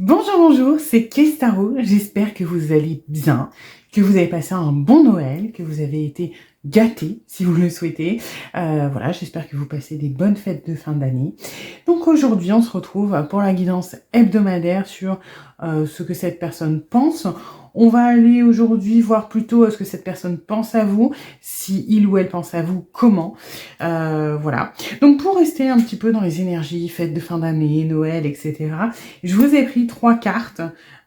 Bonjour, bonjour, c'est Kestaro. J'espère que vous allez bien, que vous avez passé un bon Noël, que vous avez été gâtés si vous le souhaitez. Voilà, j'espère que vous passez des bonnes fêtes de fin d'année. Donc aujourd'hui, on se retrouve pour la guidance hebdomadaire sur ce que cette personne pense. On va aller aujourd'hui voir plutôt ce que cette personne pense à vous, si il ou elle pense à vous, comment. Voilà. Donc pour rester un petit peu dans les énergies, fêtes de fin d'année, Noël, etc., je vous ai pris 3 cartes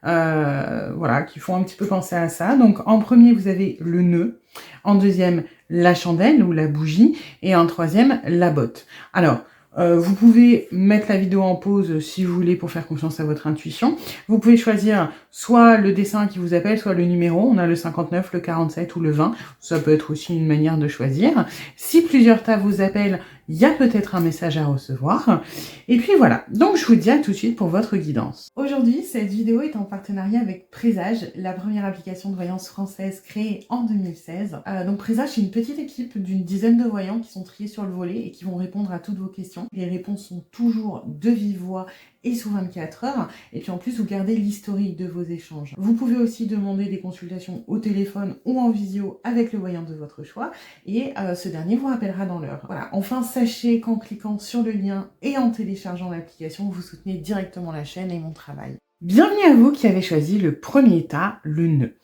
voilà, qui font un petit peu penser à ça. Donc en premier, vous avez le nœud. En deuxième, la chandelle ou la bougie. Et en troisième, la botte. Alors, vous pouvez mettre la vidéo en pause si vous voulez pour faire confiance à votre intuition. Vous pouvez choisir soit le dessin qui vous appelle, soit le numéro. On a le 59, le 47 ou le 20. Ça peut être aussi une manière de choisir. Si plusieurs tas vous appellent, il y a peut-être un message à recevoir. Et puis voilà, donc je vous dis à tout de suite pour votre guidance. Aujourd'hui, cette vidéo est en partenariat avec Présage, la première application de voyance française créée en 2016. Donc Présage, c'est une petite équipe d'une dizaine de voyants qui sont triés sur le volet et qui vont répondre à toutes vos questions. Les réponses sont toujours de vive voix et sous 24 heures. Et puis en plus, vous gardez l'historique de vos échanges. Vous pouvez aussi demander des consultations au téléphone ou en visio avec le voyant de votre choix. Et ce dernier vous rappellera dans l'heure. Voilà. Enfin, sachez qu'en cliquant sur le lien et en téléchargeant l'application, vous soutenez directement la chaîne et mon travail. Bienvenue à vous qui avez choisi le premier tas, le nœud.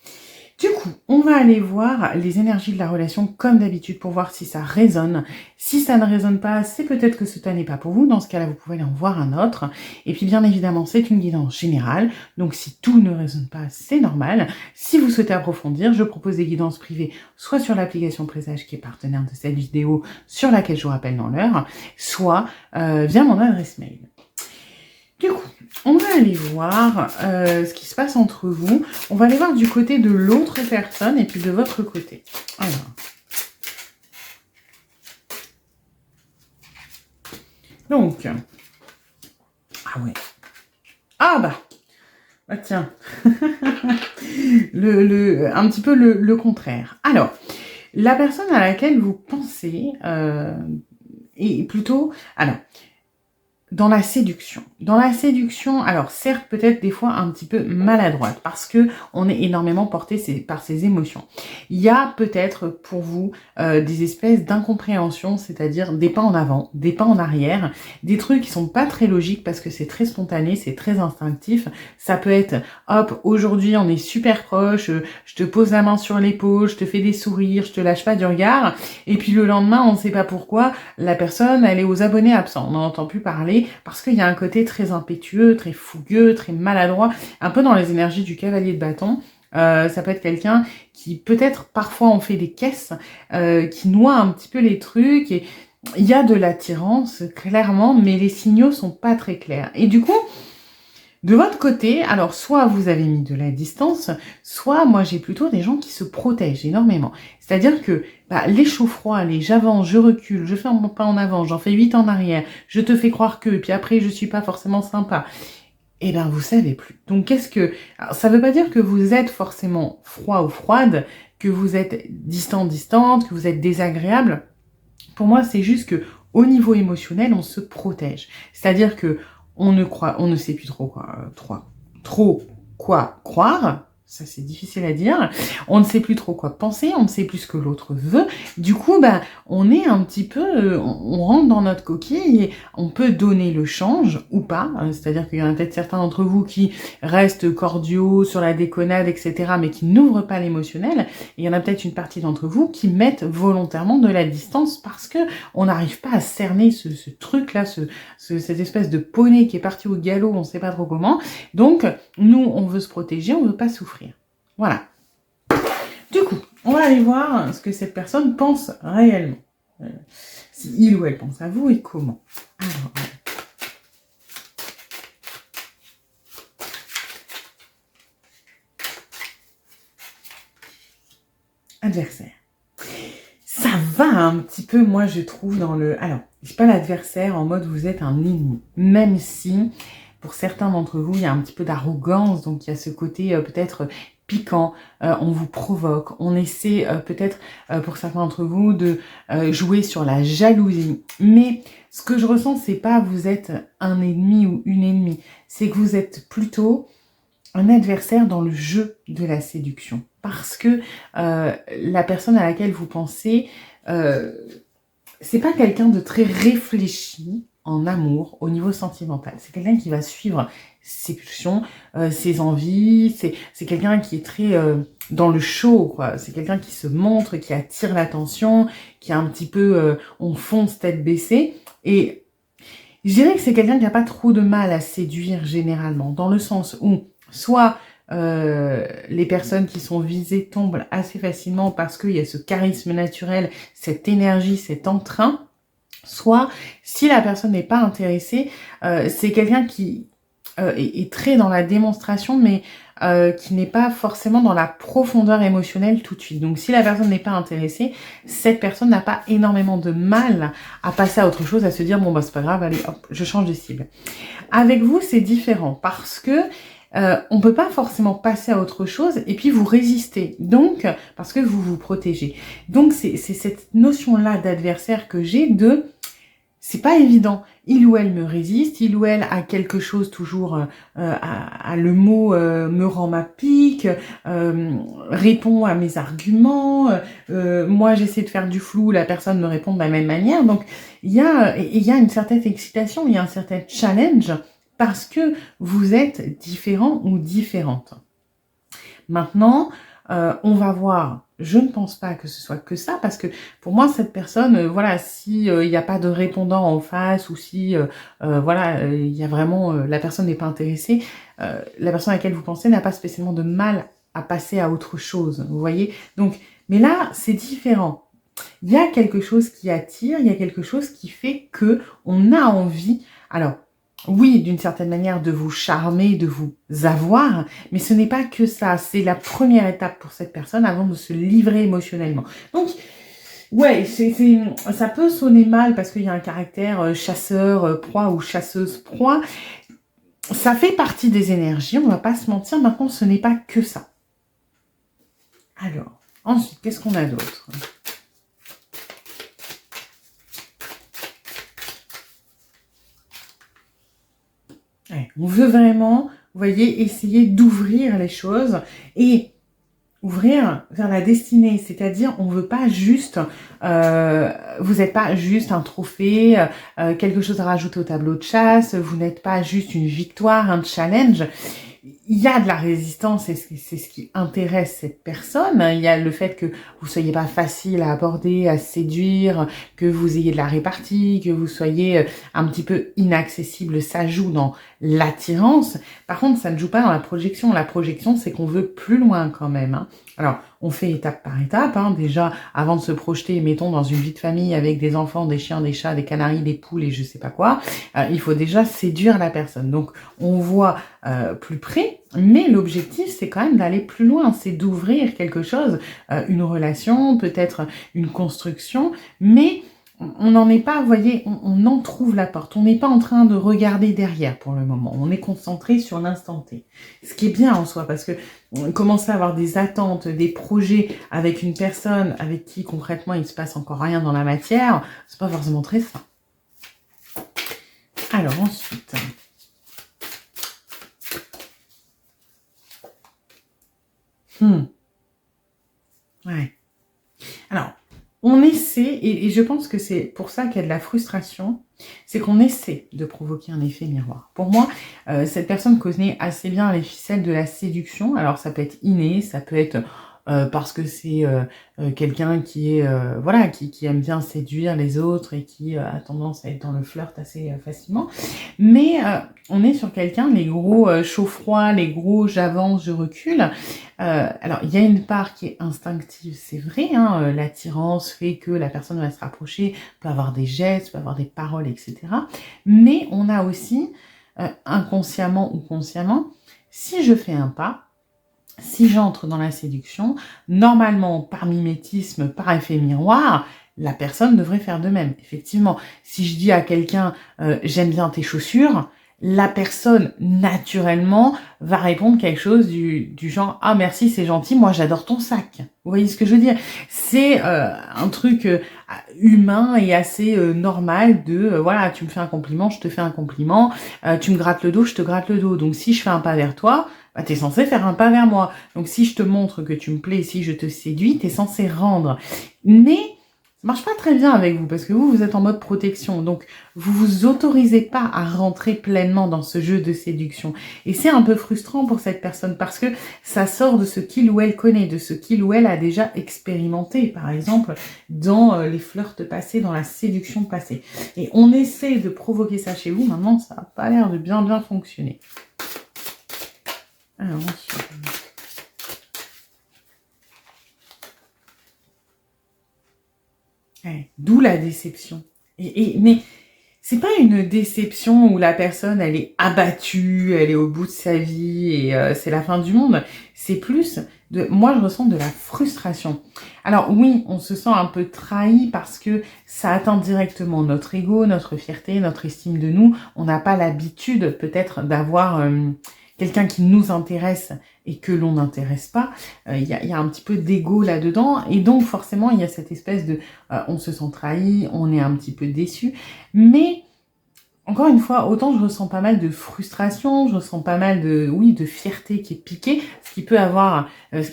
Du coup, on va aller voir les énergies de la relation comme d'habitude pour voir si ça résonne. Si ça ne résonne pas, c'est peut-être que ce tas n'est pas pour vous. Dans ce cas-là, vous pouvez aller en voir un autre. Et puis bien évidemment, c'est une guidance générale. Donc si tout ne résonne pas, c'est normal. Si vous souhaitez approfondir, je propose des guidances privées, soit sur l'application Présage qui est partenaire de cette vidéo, sur laquelle je vous rappelle dans l'heure, soit via mon adresse mail. Du coup, on va aller voir ce qui se passe entre vous. On va aller voir du côté de l'autre personne et puis de votre côté. Alors. Donc. Ah ouais. Ah bah tiens. Un petit peu le contraire. Alors, la personne à laquelle vous pensez est plutôt... Alors, dans la séduction. Dans la séduction, alors certes, peut-être des fois un petit peu maladroite, parce que on est énormément porté par ses émotions. Il y a peut-être pour vous des espèces d'incompréhension, c'est-à-dire des pas en avant, des pas en arrière, des trucs qui sont pas très logiques parce que c'est très spontané, c'est très instinctif. Ça peut être, hop, aujourd'hui on est super proche, je te pose la main sur l'épaule, je te fais des sourires, je te lâche pas du regard, et puis le lendemain, on ne sait pas pourquoi, la personne, elle est aux abonnés absents, on n'en entend plus parler, parce qu'il y a un côté très impétueux, très fougueux, très maladroit, un peu dans les énergies du cavalier de bâton. Ça peut être quelqu'un qui peut-être parfois on fait des caisses, qui noie un petit peu les trucs, et il y a de l'attirance clairement, mais les signaux sont pas très clairs. Et du coup, de votre côté, alors soit vous avez mis de la distance, soit moi j'ai plutôt des gens qui se protègent énormément. C'est-à-dire que les chauds froids, les j'avance, je recule, je fais un pas en avant, j'en fais 8 en arrière, je te fais croire que, et puis après je suis pas forcément sympa. Eh ben vous savez plus. Donc qu'est-ce que... Alors, ça veut pas dire que vous êtes forcément froid ou froide, que vous êtes distante, que vous êtes désagréable. Pour moi c'est juste que au niveau émotionnel on se protège. C'est-à-dire que on ne sait plus trop quoi croire. Ça, c'est difficile à dire. On ne sait plus trop quoi penser, on ne sait plus ce que l'autre veut. Du coup, on est un petit peu... on rentre dans notre coquille et on peut donner le change ou pas. C'est-à-dire qu'il y en a peut-être certains d'entre vous qui restent cordiaux sur la déconnade, etc., mais qui n'ouvrent pas l'émotionnel. Et il y en a peut-être une partie d'entre vous qui mettent volontairement de la distance parce que on n'arrive pas à cerner ce truc-là, cette espèce de poney qui est parti au galop, on ne sait pas trop comment. Donc, nous, on veut se protéger, on ne veut pas souffrir. Voilà. Du coup, on va aller voir ce que cette personne pense réellement. Si il ou elle pense à vous et comment. Alors, adversaire. Ça va un petit peu, moi, je trouve, dans le... Alors, je dis pas l'adversaire en mode vous êtes un ennemi. Même si, pour certains d'entre vous, il y a un petit peu d'arrogance. Donc, il y a ce côté peut-être piquant, on vous provoque, on essaie peut-être pour certains d'entre vous de jouer sur la jalousie. Mais ce que je ressens, c'est pas vous êtes un ennemi ou une ennemie, c'est que vous êtes plutôt un adversaire dans le jeu de la séduction. Parce que la personne à laquelle vous pensez, c'est pas quelqu'un de très réfléchi en amour au niveau sentimental. C'est quelqu'un qui va suivre ses pulsions, ses envies. C'est quelqu'un qui est très dans le show, quoi. C'est quelqu'un qui se montre, qui attire l'attention, qui est un petit peu on fonce tête baissée. Et je dirais que c'est quelqu'un qui n'a pas trop de mal à séduire généralement, dans le sens où soit les personnes qui sont visées tombent assez facilement parce qu'il y a ce charisme naturel, cette énergie, cet entrain, soit si la personne n'est pas intéressée, c'est quelqu'un qui est très dans la démonstration, mais qui n'est pas forcément dans la profondeur émotionnelle tout de suite. Donc si la personne n'est pas intéressée, cette personne n'a pas énormément de mal à passer à autre chose, à se dire bon bah c'est pas grave, allez hop, je change de cible. Avec vous c'est différent parce que on peut pas forcément passer à autre chose et puis vous résistez. Donc, parce que vous vous protégez. Donc, c'est cette notion-là d'adversaire que j'ai de... C'est pas évident. Il ou elle me résiste, il ou elle a quelque chose toujours, a le mot me rend ma pique, répond à mes arguments, moi j'essaie de faire du flou, la personne me répond de la même manière. Donc, il y a une certaine excitation, il y a un certain challenge parce que vous êtes différent ou différente. Maintenant, on va voir, je ne pense pas que ce soit que ça, parce que pour moi, cette personne, voilà, si il n'y a pas de répondant en face, ou si, voilà, il y a vraiment, la personne n'est pas intéressée, la personne à laquelle vous pensez n'a pas spécialement de mal à passer à autre chose, vous voyez. Donc, mais là, c'est différent. Il y a quelque chose qui attire, il y a quelque chose qui fait que on a envie. Alors, oui, d'une certaine manière, de vous charmer, de vous avoir, mais ce n'est pas que ça. C'est la première étape pour cette personne avant de se livrer émotionnellement. Donc, ouais, ça peut sonner mal parce qu'il y a un caractère chasseur-proie ou chasseuse-proie. Ça fait partie des énergies, on ne va pas se mentir. Maintenant, ce n'est pas que ça. Alors, ensuite, qu'est-ce qu'on a d'autre ? Ouais, on veut vraiment, vous voyez, essayer d'ouvrir les choses et ouvrir vers la destinée. C'est-à-dire, on veut pas juste, vous n'êtes pas juste un trophée, quelque chose à rajouter au tableau de chasse, vous n'êtes pas juste une victoire, un challenge. Il y a de la résistance et c'est ce qui intéresse cette personne. Il y a le fait que vous soyez pas facile à aborder, à séduire, que vous ayez de la répartie, que vous soyez un petit peu inaccessible. Ça joue dans l'attirance. Par contre, ça ne joue pas dans la projection. La projection, c'est qu'on veut plus loin quand même, hein. Alors, on fait étape par étape, hein. Déjà, avant de se projeter, mettons, dans une vie de famille avec des enfants, des chiens, des chats, des canaris, des poules et je sais pas quoi, il faut déjà séduire la personne. Donc, on voit plus près, mais l'objectif, c'est quand même d'aller plus loin, c'est d'ouvrir quelque chose, une relation, peut-être une construction, mais on n'en est pas, vous voyez, on en trouve la porte. On n'est pas en train de regarder derrière pour le moment. On est concentré sur l'instant T. Ce qui est bien en soi, parce que commencer à avoir des attentes, des projets avec une personne avec qui concrètement il ne se passe encore rien dans la matière, c'est pas forcément très sain. Alors ensuite... Ouais. Alors, on essaie, et je pense que c'est pour ça qu'il y a de la frustration, c'est qu'on essaie de provoquer un effet miroir. Pour moi, cette personne connaît assez bien les ficelles de la séduction. Alors, ça peut être inné, ça peut être parce que c'est quelqu'un qui est voilà, qui aime bien séduire les autres et qui a tendance à être dans le flirt assez facilement. Mais on est sur quelqu'un, les gros chaud-froid, les gros j'avance, je recule. Alors, il y a une part qui est instinctive, c'est vrai, hein, l'attirance fait que la personne va se rapprocher, peut avoir des gestes, peut avoir des paroles, etc. Mais on a aussi, inconsciemment ou consciemment, si je fais un pas, si j'entre dans la séduction, normalement, par mimétisme, par effet miroir, la personne devrait faire de même. Effectivement, si je dis à quelqu'un « j'aime bien tes chaussures », la personne, naturellement, va répondre quelque chose du genre « Ah, merci, c'est gentil, moi j'adore ton sac ». Vous voyez ce que je veux dire? C'est un truc humain et assez normal de voilà, tu me fais un compliment, je te fais un compliment, tu me grattes le dos, je te gratte le dos. Donc si je fais un pas vers toi, bah, t'es censé faire un pas vers moi. Donc si je te montre que tu me plais, si je te séduis, t'es censé rendre. Mais ça marche pas très bien avec vous parce que vous êtes en mode protection. Donc, vous vous autorisez pas à rentrer pleinement dans ce jeu de séduction. Et c'est un peu frustrant pour cette personne parce que ça sort de ce qu'il ou elle connaît, de ce qu'il ou elle a déjà expérimenté, par exemple, dans les flirts passés, dans la séduction passée. Et on essaie de provoquer ça chez vous. Maintenant, ça n'a pas l'air de bien fonctionner. Alors, ensuite... Ouais, d'où la déception. Mais c'est pas une déception où la personne, elle est abattue, elle est au bout de sa vie et c'est la fin du monde. C'est plus moi, je ressens de la frustration. Alors oui, on se sent un peu trahi parce que ça atteint directement notre ego, notre fierté, notre estime de nous. On n'a pas l'habitude peut-être d'avoir quelqu'un qui nous intéresse et que l'on n'intéresse pas. Il y a un petit peu d'ego là-dedans et donc forcément, il y a cette espèce de... on se sent trahi, on est un petit peu déçu. Mais... encore une fois, autant je ressens pas mal de frustration, je ressens pas mal de fierté qui est piquée, ce qui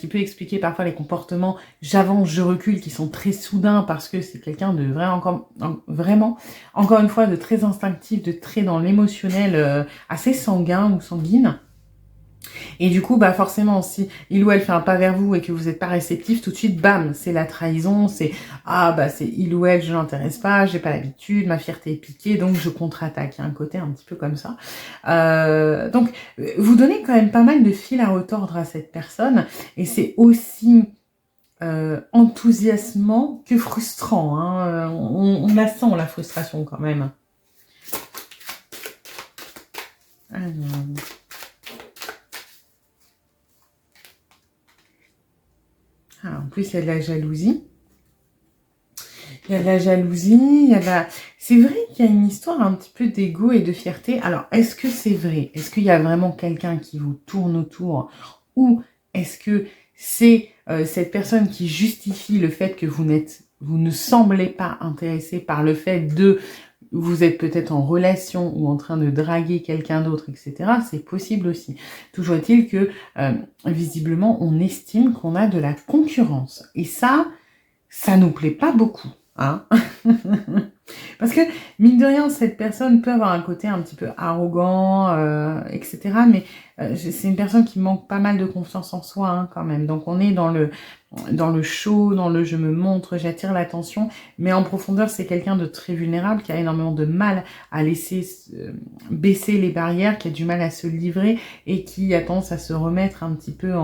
peut expliquer parfois les comportements j'avance, je recule qui sont très soudains parce que c'est quelqu'un de vraiment, encore une fois, de très instinctif, de très dans l'émotionnel, assez sanguin ou sanguine. Et du coup, bah forcément, si il ou elle fait un pas vers vous et que vous n'êtes pas réceptif, tout de suite, bam, c'est la trahison, c'est ah bah c'est il ou elle, je l'intéresse pas, j'ai pas l'habitude, ma fierté est piquée, donc je contre-attaque. Il y a un côté un petit peu comme ça. Donc, vous donnez quand même pas mal de fil à retordre à cette personne, et c'est aussi enthousiasmant que frustrant. Hein. On la sent la frustration quand même. Alors... ah, en plus, il y a de la jalousie. Il y a de la jalousie, il y a de la... C'est vrai qu'il y a une histoire un petit peu d'ego et de fierté. Alors, est-ce que c'est vrai? Est-ce qu'il y a vraiment quelqu'un qui vous tourne autour? Ou est-ce que c'est cette personne qui justifie le fait que vous ne semblez pas intéressé par le fait de... vous êtes peut-être en relation ou en train de draguer quelqu'un d'autre, etc. C'est possible aussi. Toujours est-il que, visiblement, on estime qu'on a de la concurrence. Et ça nous plaît pas beaucoup. Hein. Parce que, mine de rien, cette personne peut avoir un côté un petit peu arrogant, etc. Mais c'est une personne qui manque pas mal de confiance en soi, hein, quand même. Donc, on est dans le show, dans le je me montre, j'attire l'attention. Mais en profondeur, c'est quelqu'un de très vulnérable, qui a énormément de mal à laisser baisser les barrières, qui a du mal à se livrer et qui a tendance à se remettre un petit peu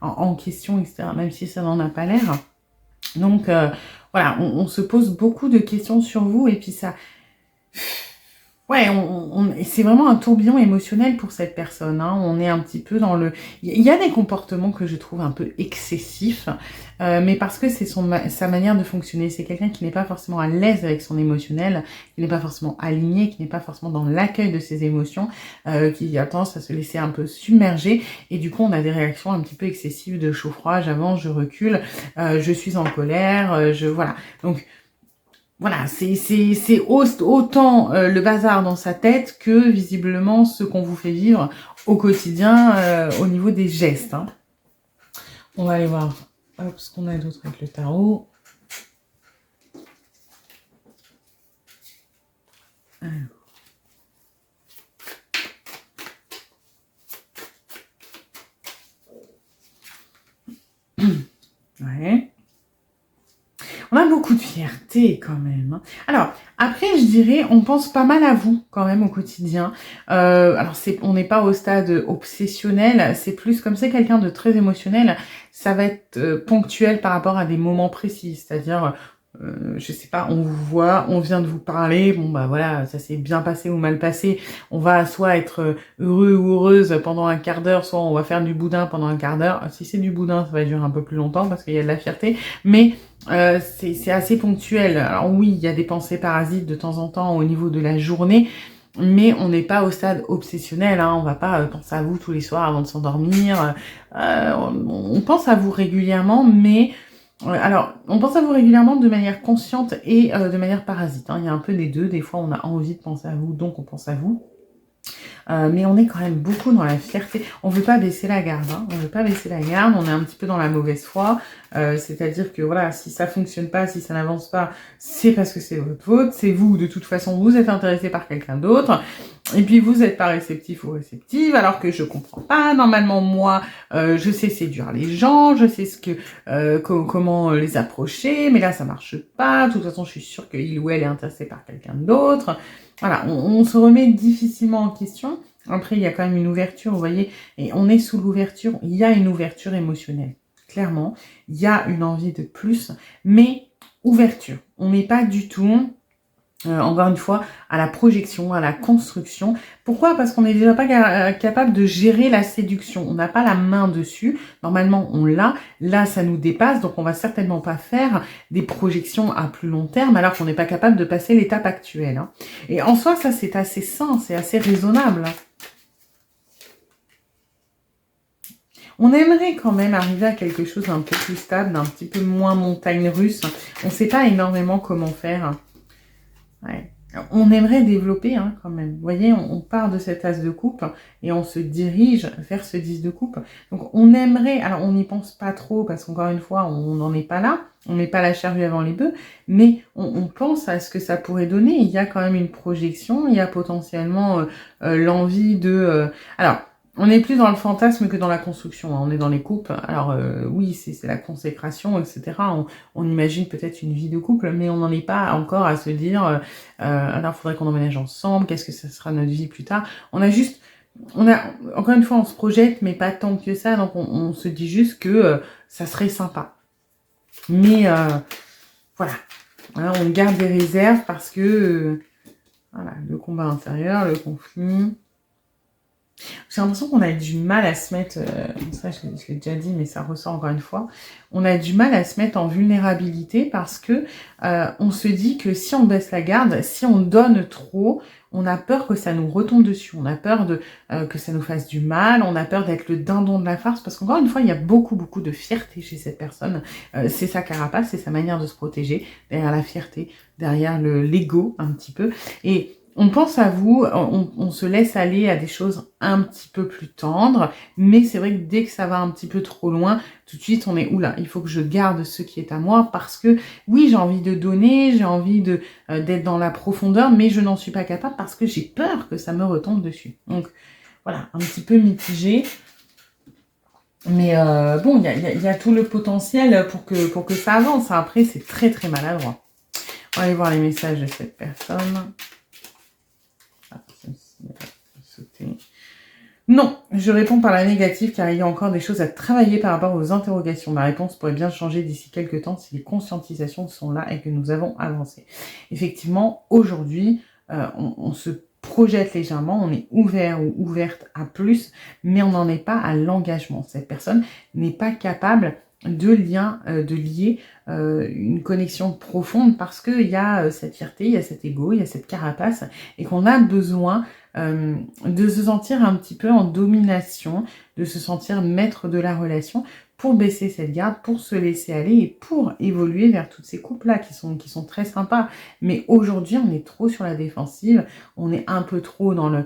en question, etc. Même si ça n'en a pas l'air. Donc, voilà, on se pose beaucoup de questions sur vous et puis ça... ouais, c'est vraiment un tourbillon émotionnel pour cette personne. Hein. On est un petit peu dans le... il y a des comportements que je trouve un peu excessifs, mais parce que c'est sa manière de fonctionner. C'est quelqu'un qui n'est pas forcément à l'aise avec son émotionnel, qui n'est pas forcément aligné, qui n'est pas forcément dans l'accueil de ses émotions, qui a tendance à se laisser un peu submerger. Et du coup, on a des réactions un petit peu excessives de chaud-froid, j'avance, je recule, je suis en colère, voilà. Donc... voilà, c'est autant le bazar dans sa tête que visiblement ce qu'on vous fait vivre au quotidien au niveau des gestes. Hein. On va aller voir ce qu'on a d'autre avec le tarot. Alors. Ouais. On a beaucoup de fierté quand même. Alors, après, je dirais, on pense pas mal à vous quand même au quotidien. Alors, on n'est pas au stade obsessionnel, c'est plus comme c'est quelqu'un de très émotionnel, ça va être ponctuel par rapport à des moments précis. C'est-à-dire, je sais pas, on vous voit, on vient de vous parler, bon bah voilà, ça s'est bien passé ou mal passé. On va soit être heureux ou heureuse pendant un quart d'heure, soit on va faire du boudin pendant un quart d'heure. Si c'est du boudin, ça va durer un peu plus longtemps parce qu'il y a de la fierté, mais c'est assez ponctuel. Alors oui, il y a des pensées parasites de temps en temps au niveau de la journée, mais on n'est pas au stade obsessionnel, hein, on va pas penser à vous tous les soirs avant de s'endormir, on pense à vous régulièrement, mais alors, on pense à vous régulièrement de manière consciente et de manière parasite, hein. Il y a un peu des deux, des fois on a envie de penser à vous, donc on pense à vous. Mais on est quand même beaucoup dans la fierté. On veut pas baisser la garde, hein. On veut pas baisser la garde, on est un petit peu dans la mauvaise foi. C'est-à-dire que voilà, si ça fonctionne pas, si ça n'avance pas, c'est parce que c'est votre faute. C'est vous, de toute façon, vous êtes intéressé par quelqu'un d'autre. Et puis vous n'êtes pas réceptif ou réceptive, alors que je comprends pas. Normalement, moi, je sais séduire les gens, je sais comment les approcher, mais là ça marche pas. De toute façon, je suis sûre qu'il ou elle est intéressé par quelqu'un d'autre. Voilà, on se remet difficilement en question. Après, il y a quand même une ouverture, vous voyez, et on est sous l'ouverture. Il y a une ouverture émotionnelle, clairement. Il y a une envie de plus, mais ouverture. On n'est pas du tout, encore une fois, à la projection, à la construction. Pourquoi? Parce qu'on n'est déjà pas capable de gérer la séduction. On n'a pas la main dessus. Normalement, on l'a. Là, ça nous dépasse, donc on va certainement pas faire des projections à plus long terme, alors qu'on n'est pas capable de passer l'étape actuelle, hein. Et en soi, ça, c'est assez sain, c'est assez raisonnable, hein. On aimerait quand même arriver à quelque chose d'un peu plus stable, d'un petit peu moins montagne russe. On ne sait pas énormément comment faire. Ouais. On aimerait développer, hein, quand même. Vous voyez, on part de cet as de coupe et on se dirige vers ce 10 de coupe. Donc on aimerait, alors on n'y pense pas trop parce qu'encore une fois, on n'en est pas là. On met pas la charrue avant les bœufs, mais on pense à ce que ça pourrait donner. Il y a quand même une projection, il y a potentiellement l'envie de... alors, on est plus dans le fantasme que dans la construction, hein. On est dans les coupes. Alors oui, c'est la consécration, etc. On imagine peut-être une vie de couple, mais on n'en est pas encore à se dire alors il faudrait qu'on emménage ensemble, qu'est-ce que ça sera notre vie plus tard. Encore une fois, on se projette, mais pas tant que ça, donc on se dit juste que ça serait sympa. Mais voilà, on garde des réserves parce que voilà, le combat intérieur, le conflit... J'ai l'impression qu'on a du mal à se mettre, ça je l'ai déjà dit, mais ça ressort encore une fois, on a du mal à se mettre en vulnérabilité parce que on se dit que si on baisse la garde, si on donne trop, on a peur que ça nous retombe dessus, on a peur que ça nous fasse du mal, on a peur d'être le dindon de la farce, parce qu'encore une fois, il y a beaucoup de fierté chez cette personne. C'est sa carapace, c'est sa manière de se protéger, derrière la fierté, derrière l'ego un petit peu, et on pense à vous, on se laisse aller à des choses un petit peu plus tendres, mais c'est vrai que dès que ça va un petit peu trop loin, tout de suite on est oula, il faut que je garde ce qui est à moi parce que oui, j'ai envie de donner, j'ai envie d'être dans la profondeur, mais je n'en suis pas capable parce que j'ai peur que ça me retombe dessus. Donc voilà, un petit peu mitigé. Mais bon, il y a tout le potentiel pour que ça avance. Après, c'est très maladroit. On va aller voir les messages de cette personne. Non, je réponds par la négative car il y a encore des choses à travailler par rapport aux interrogations. Ma réponse pourrait bien changer d'ici quelques temps si les conscientisations sont là et que nous avons avancé. Effectivement, aujourd'hui, on se projette légèrement, on est ouvert ou ouverte à plus, mais on n'en est pas à l'engagement. Cette personne n'est pas capable de lier une connexion profonde parce qu'il y a cette fierté, il y a cet ego, il y a cette carapace et qu'on a besoin de se sentir un petit peu en domination, de se sentir maître de la relation pour baisser cette garde, pour se laisser aller et pour évoluer vers toutes ces couples-là qui sont très sympas. Mais aujourd'hui, on est trop sur la défensive, on est un peu trop dans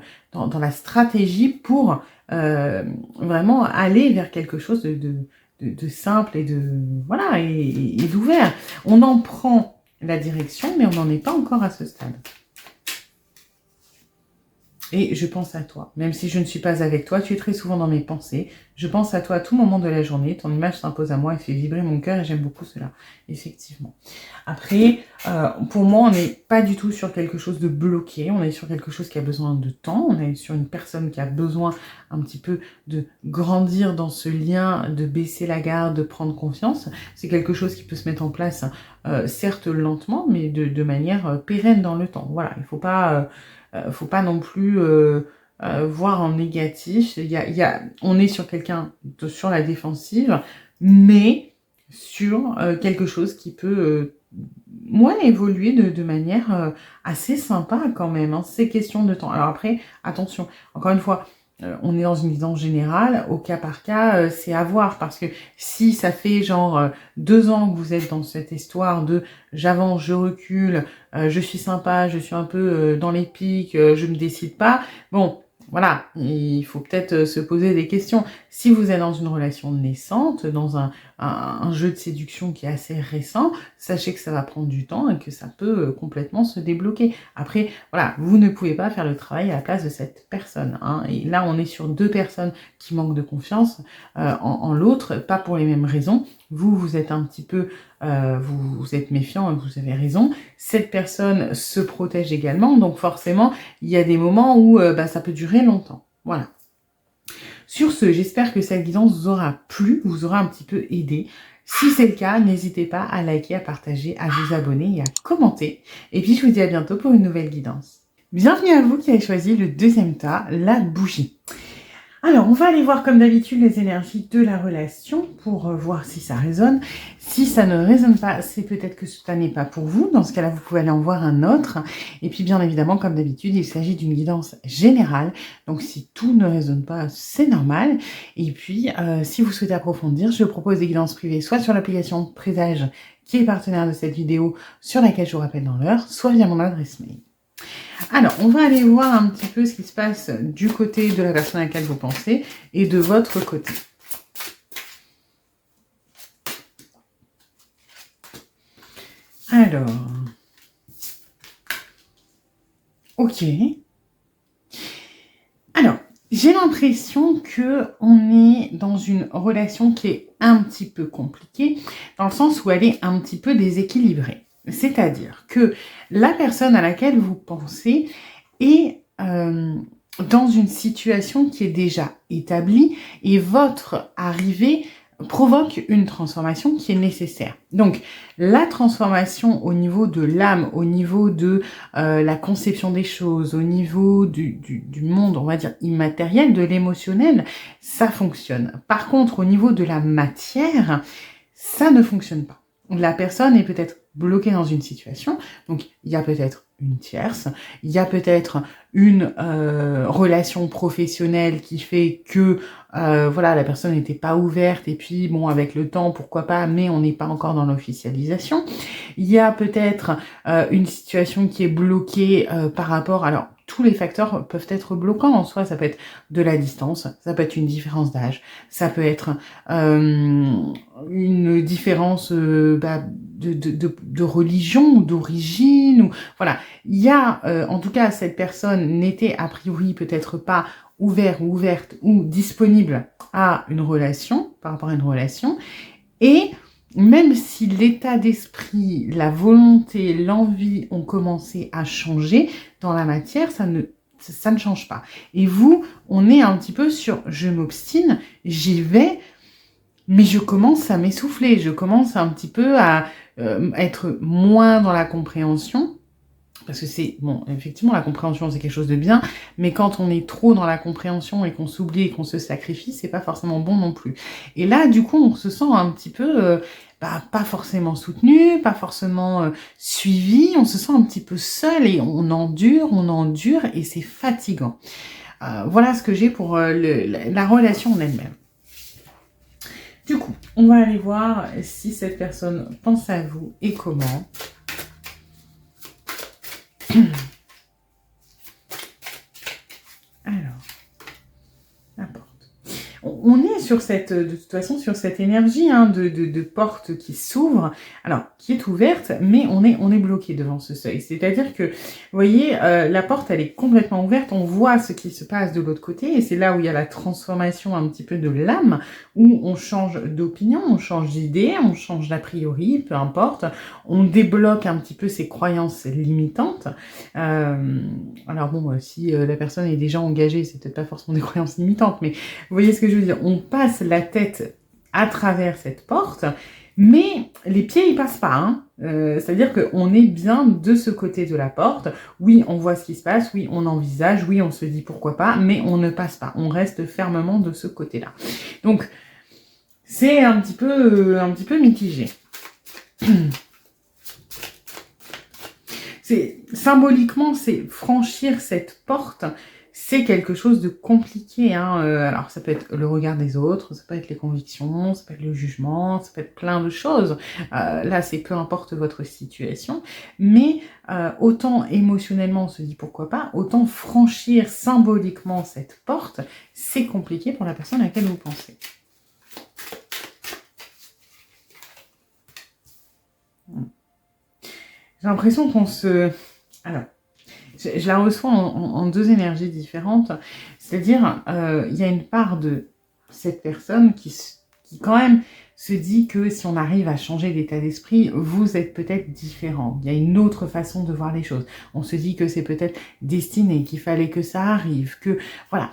la stratégie pour vraiment aller vers quelque chose de simple et voilà et d'ouvert. On en prend la direction, mais on n'en est pas encore à ce stade. Et je pense à toi. Même si je ne suis pas avec toi, tu es très souvent dans mes pensées. Je pense à toi à tout moment de la journée. Ton image s'impose à moi et fait vibrer mon cœur et j'aime beaucoup cela. Effectivement. Après, pour moi, on n'est pas du tout sur quelque chose de bloqué. On est sur quelque chose qui a besoin de temps. On est sur une personne qui a besoin un petit peu de grandir dans ce lien, de baisser la garde, de prendre confiance. C'est quelque chose qui peut se mettre en place, certes lentement, mais de manière pérenne dans le temps. Voilà, il faut pas non plus voir en négatif. On est sur sur la défensive, mais sur quelque chose qui peut moi, évoluer de manière assez sympa quand même, hein. C'est question de temps. Alors après, attention, encore une fois, on est dans une guidance générale, au cas par cas, c'est à voir, parce que si ça fait genre 2 ans que vous êtes dans cette histoire de j'avance, je recule, je suis sympa, je suis un peu dans les pics, je me décide pas, bon, voilà, il faut peut-être se poser des questions. Si vous êtes dans une relation naissante, dans un jeu de séduction qui est assez récent, sachez que ça va prendre du temps et que ça peut complètement se débloquer. Après, voilà, vous ne pouvez pas faire le travail à la place de cette personne, hein. Et là, on est sur 2 personnes qui manquent de confiance en l'autre, pas pour les mêmes raisons. Vous êtes un petit peu, vous êtes méfiant et vous avez raison. Cette personne se protège également, donc forcément, il y a des moments où ça peut durer longtemps. Voilà. Sur ce, j'espère que cette guidance vous aura plu, vous aura un petit peu aidé. Si c'est le cas, n'hésitez pas à liker, à partager, à vous abonner et à commenter. Et puis, je vous dis à bientôt pour une nouvelle guidance. Bienvenue à vous qui avez choisi le deuxième tas, la bougie. Alors, on va aller voir comme d'habitude les énergies de la relation pour voir si ça résonne. Si ça ne résonne pas, c'est peut-être que ça n'est pas pour vous. Dans ce cas-là, vous pouvez aller en voir un autre. Et puis, bien évidemment, comme d'habitude, il s'agit d'une guidance générale. Donc, si tout ne résonne pas, c'est normal. Et puis, si vous souhaitez approfondir, je propose des guidances privées, soit sur l'application Présage, qui est partenaire de cette vidéo, sur laquelle je vous rappelle dans l'heure, soit via mon adresse mail. Alors, on va aller voir un petit peu ce qui se passe du côté de la personne à laquelle vous pensez et de votre côté. Alors, ok. Alors, j'ai l'impression que on est dans une relation qui est un petit peu compliquée, dans le sens où elle est un petit peu déséquilibrée. C'est-à-dire que la personne à laquelle vous pensez est dans une situation qui est déjà établie et votre arrivée provoque une transformation qui est nécessaire. Donc, la transformation au niveau de l'âme, au niveau de la conception des choses, au niveau du monde, on va dire, immatériel, de l'émotionnel, ça fonctionne. Par contre, au niveau de la matière, ça ne fonctionne pas. La personne est peut-être bloquée dans une situation, donc il y a peut-être une tierce, il y a peut-être une relation professionnelle qui fait que voilà, la personne n'était pas ouverte et puis bon, avec le temps, pourquoi pas, mais on n'est pas encore dans l'officialisation. Il y a peut-être une situation qui est bloquée par rapport, alors tous les facteurs peuvent être bloquants en soi, ça peut être de la distance, ça peut être une différence d'âge, ça peut être une différence de religion, d'origine, ou voilà. Il y a, en tout cas, cette personne n'était a priori peut-être pas ouvert ou ouverte ou disponible à une relation, par rapport à une relation, et même si l'état d'esprit, la volonté, l'envie ont commencé à changer, dans la matière, ça ne change pas. Et vous, on est un petit peu sur je m'obstine, j'y vais, mais je commence à m'essouffler, je commence un petit peu à être moins dans la compréhension. Parce que c'est, bon, effectivement, la compréhension, c'est quelque chose de bien, mais quand on est trop dans la compréhension et qu'on s'oublie et qu'on se sacrifie, c'est pas forcément bon non plus. Et là, du coup, on se sent un petit peu, pas forcément soutenu, pas forcément suivi, on se sent un petit peu seul et on endure, et c'est fatigant. Voilà ce que j'ai pour la relation en elle-même. Du coup, on va aller voir si cette personne pense à vous et comment. Alors, la porte. On est sur cette, de toute façon, sur cette énergie de porte qui s'ouvre, alors qui est ouverte, mais on est bloqué devant ce seuil. C'est-à-dire que, vous voyez, la porte, elle est complètement ouverte, on voit ce qui se passe de l'autre côté, et c'est là où il y a la transformation un petit peu de l'âme, où on change d'opinion, on change d'idée, on change d'a priori, peu importe, on débloque un petit peu ses croyances limitantes. Alors bon, si la personne est déjà engagée, c'est peut-être pas forcément des croyances limitantes, mais vous voyez ce que je veux dire, on passe la tête à travers cette porte, mais les pieds ils passent pas, hein. C'est-à-dire qu'on est bien de ce côté de la porte, oui on voit ce qui se passe, oui on envisage, oui on se dit pourquoi pas, mais on ne passe pas, on reste fermement de ce côté-là. Donc c'est un petit peu mitigé. symboliquement, c'est franchir cette porte. C'est quelque chose de compliqué, hein. Alors, ça peut être le regard des autres, ça peut être les convictions, ça peut être le jugement, ça peut être plein de choses. Là, c'est peu importe votre situation. Mais autant émotionnellement, on se dit pourquoi pas, autant franchir symboliquement cette porte, c'est compliqué pour la personne à laquelle vous pensez. J'ai l'impression qu'on se... Alors, je la reçois en deux énergies différentes. C'est-à-dire, il y a une part de cette personne qui quand même se dit que si on arrive à changer d'état d'esprit, vous êtes peut-être différent. Il y a une autre façon de voir les choses. On se dit que c'est peut-être destiné, qu'il fallait que ça arrive, que... Voilà.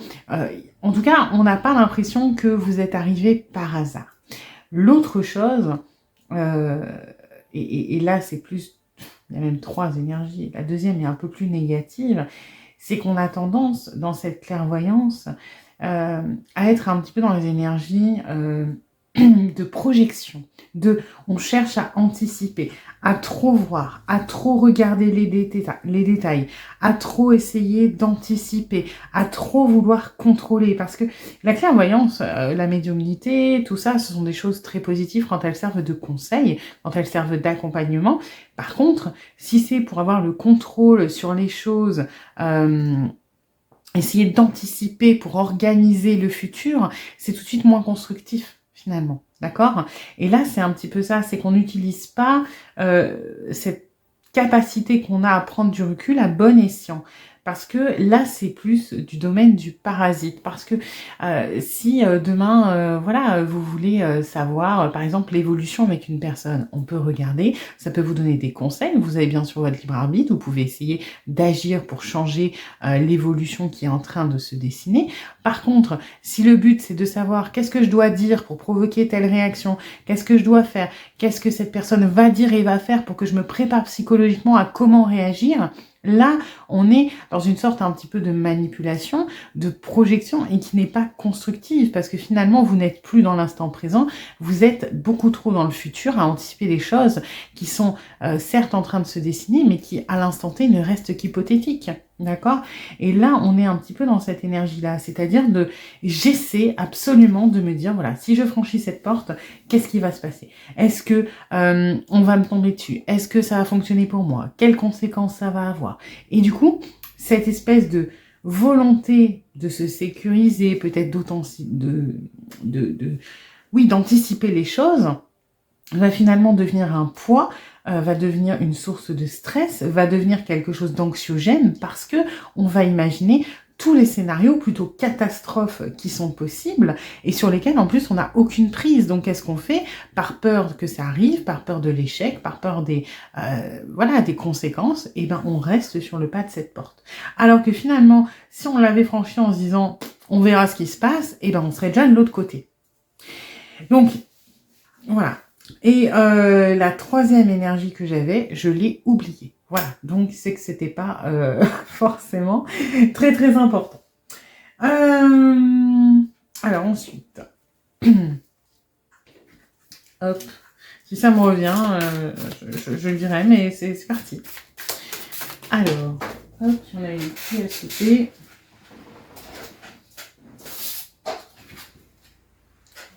En tout cas, on n'a pas l'impression que vous êtes arrivé par hasard. L'autre chose, et là c'est plus... Il y a même 3 énergies. La deuxième est un peu plus négative. C'est qu'on a tendance, dans cette clairvoyance, à être un petit peu dans les énergies de projection. On cherche à anticiper, à trop voir, à trop regarder les détails, à trop essayer d'anticiper, à trop vouloir contrôler. Parce que la clairvoyance, la médiumnité, tout ça, ce sont des choses très positives quand elles servent de conseil, quand elles servent d'accompagnement. Par contre, si c'est pour avoir le contrôle sur les choses, essayer d'anticiper pour organiser le futur, c'est tout de suite moins constructif. Finalement, d'accord? Et là, c'est un petit peu ça, c'est qu'on n'utilise pas cette capacité qu'on a à prendre du recul à bon escient. Parce que là, c'est plus du domaine du parasite. Parce que si demain, voilà, vous voulez savoir, par exemple, l'évolution avec une personne, on peut regarder, ça peut vous donner des conseils. Vous avez bien sûr votre libre arbitre, vous pouvez essayer d'agir pour changer l'évolution qui est en train de se dessiner. Par contre, si le but, c'est de savoir qu'est-ce que je dois dire pour provoquer telle réaction, qu'est-ce que je dois faire, qu'est-ce que cette personne va dire et va faire pour que je me prépare psychologiquement à comment réagir, là, on est dans une sorte un petit peu de manipulation, de projection et qui n'est pas constructive parce que finalement, vous n'êtes plus dans l'instant présent, vous êtes beaucoup trop dans le futur à anticiper des choses qui sont certes en train de se dessiner mais qui à l'instant T ne restent qu'hypothétiques. D'accord? Et là, on est un petit peu dans cette énergie-là, c'est-à-dire j'essaie absolument de me dire, voilà, si je franchis cette porte, qu'est-ce qui va se passer? Est-ce que on va me tomber dessus? Est-ce que ça va fonctionner pour moi? Quelles conséquences ça va avoir? Et du coup, cette espèce de volonté de se sécuriser, peut-être d'anticiper les choses, va finalement devenir un poids, va devenir une source de stress, va devenir quelque chose d'anxiogène parce que on va imaginer tous les scénarios plutôt catastrophes qui sont possibles et sur lesquels en plus on n'a aucune prise. Donc qu'est-ce qu'on fait? Par peur que ça arrive, par peur de l'échec, par peur des conséquences, et ben on reste sur le pas de cette porte. Alors que finalement, si on l'avait franchi en se disant on verra ce qui se passe, et ben on serait déjà de l'autre côté. Donc voilà. Et la troisième énergie que j'avais, je l'ai oubliée. Voilà, donc c'est que c'était pas forcément très très important. Alors ensuite, hop, si ça me revient, je le dirai, mais c'est parti. Alors, hop, j'en avais une qui à sauter.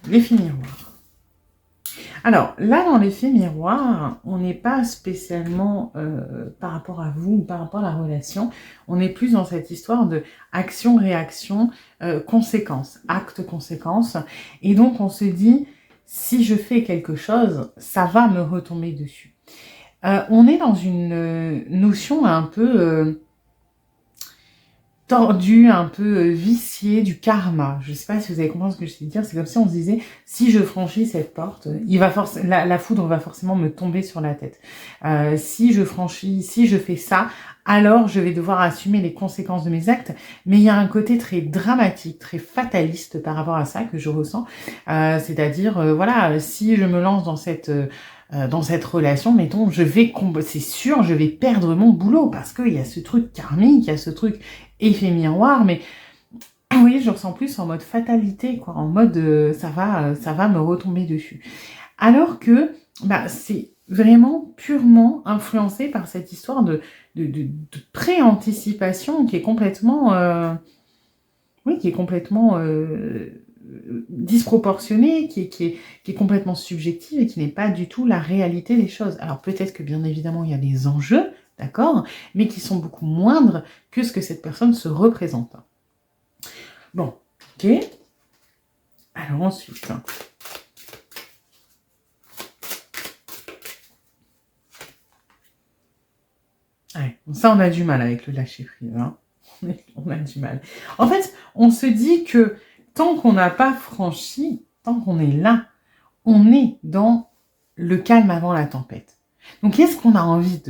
L'effet miroir. Alors, là, dans l'effet miroir, on n'est pas spécialement par rapport à vous, par rapport à la relation, on est plus dans cette histoire de action-réaction, conséquence, acte-conséquence. Et donc, on se dit, si je fais quelque chose, ça va me retomber dessus. On est dans une notion un peu... tordu, un peu vicié du karma. Je ne sais pas si vous avez compris ce que je sais dire. C'est comme si on se disait, si je franchis cette porte, la foudre va forcément me tomber sur la tête. Si je fais ça, alors je vais devoir assumer les conséquences de mes actes. Mais il y a un côté très dramatique, très fataliste par rapport à ça que je ressens. C'est-à-dire, voilà, si je me lance dans cette relation, mettons, c'est sûr, je vais perdre mon boulot parce qu'il y a ce truc karmique, il y a ce truc effet miroir, mais oui, je ressens plus en mode fatalité, quoi, en mode ça va me retomber dessus. Alors que c'est vraiment purement influencé par cette histoire de pré-anticipation qui est complètement, oui, qui est complètement disproportionnée, qui est complètement subjective et qui n'est pas du tout la réalité des choses. Alors peut-être que bien évidemment il y a des enjeux, d'accord, mais qui sont beaucoup moindres que ce que cette personne se représente. Bon, ok. Alors ensuite... Ouais, ça, on a du mal avec le lâcher-prise. Hein. On a du mal. En fait, on se dit que tant qu'on n'a pas franchi, tant qu'on est là, on est dans le calme avant la tempête. Donc, est-ce qu'on a envie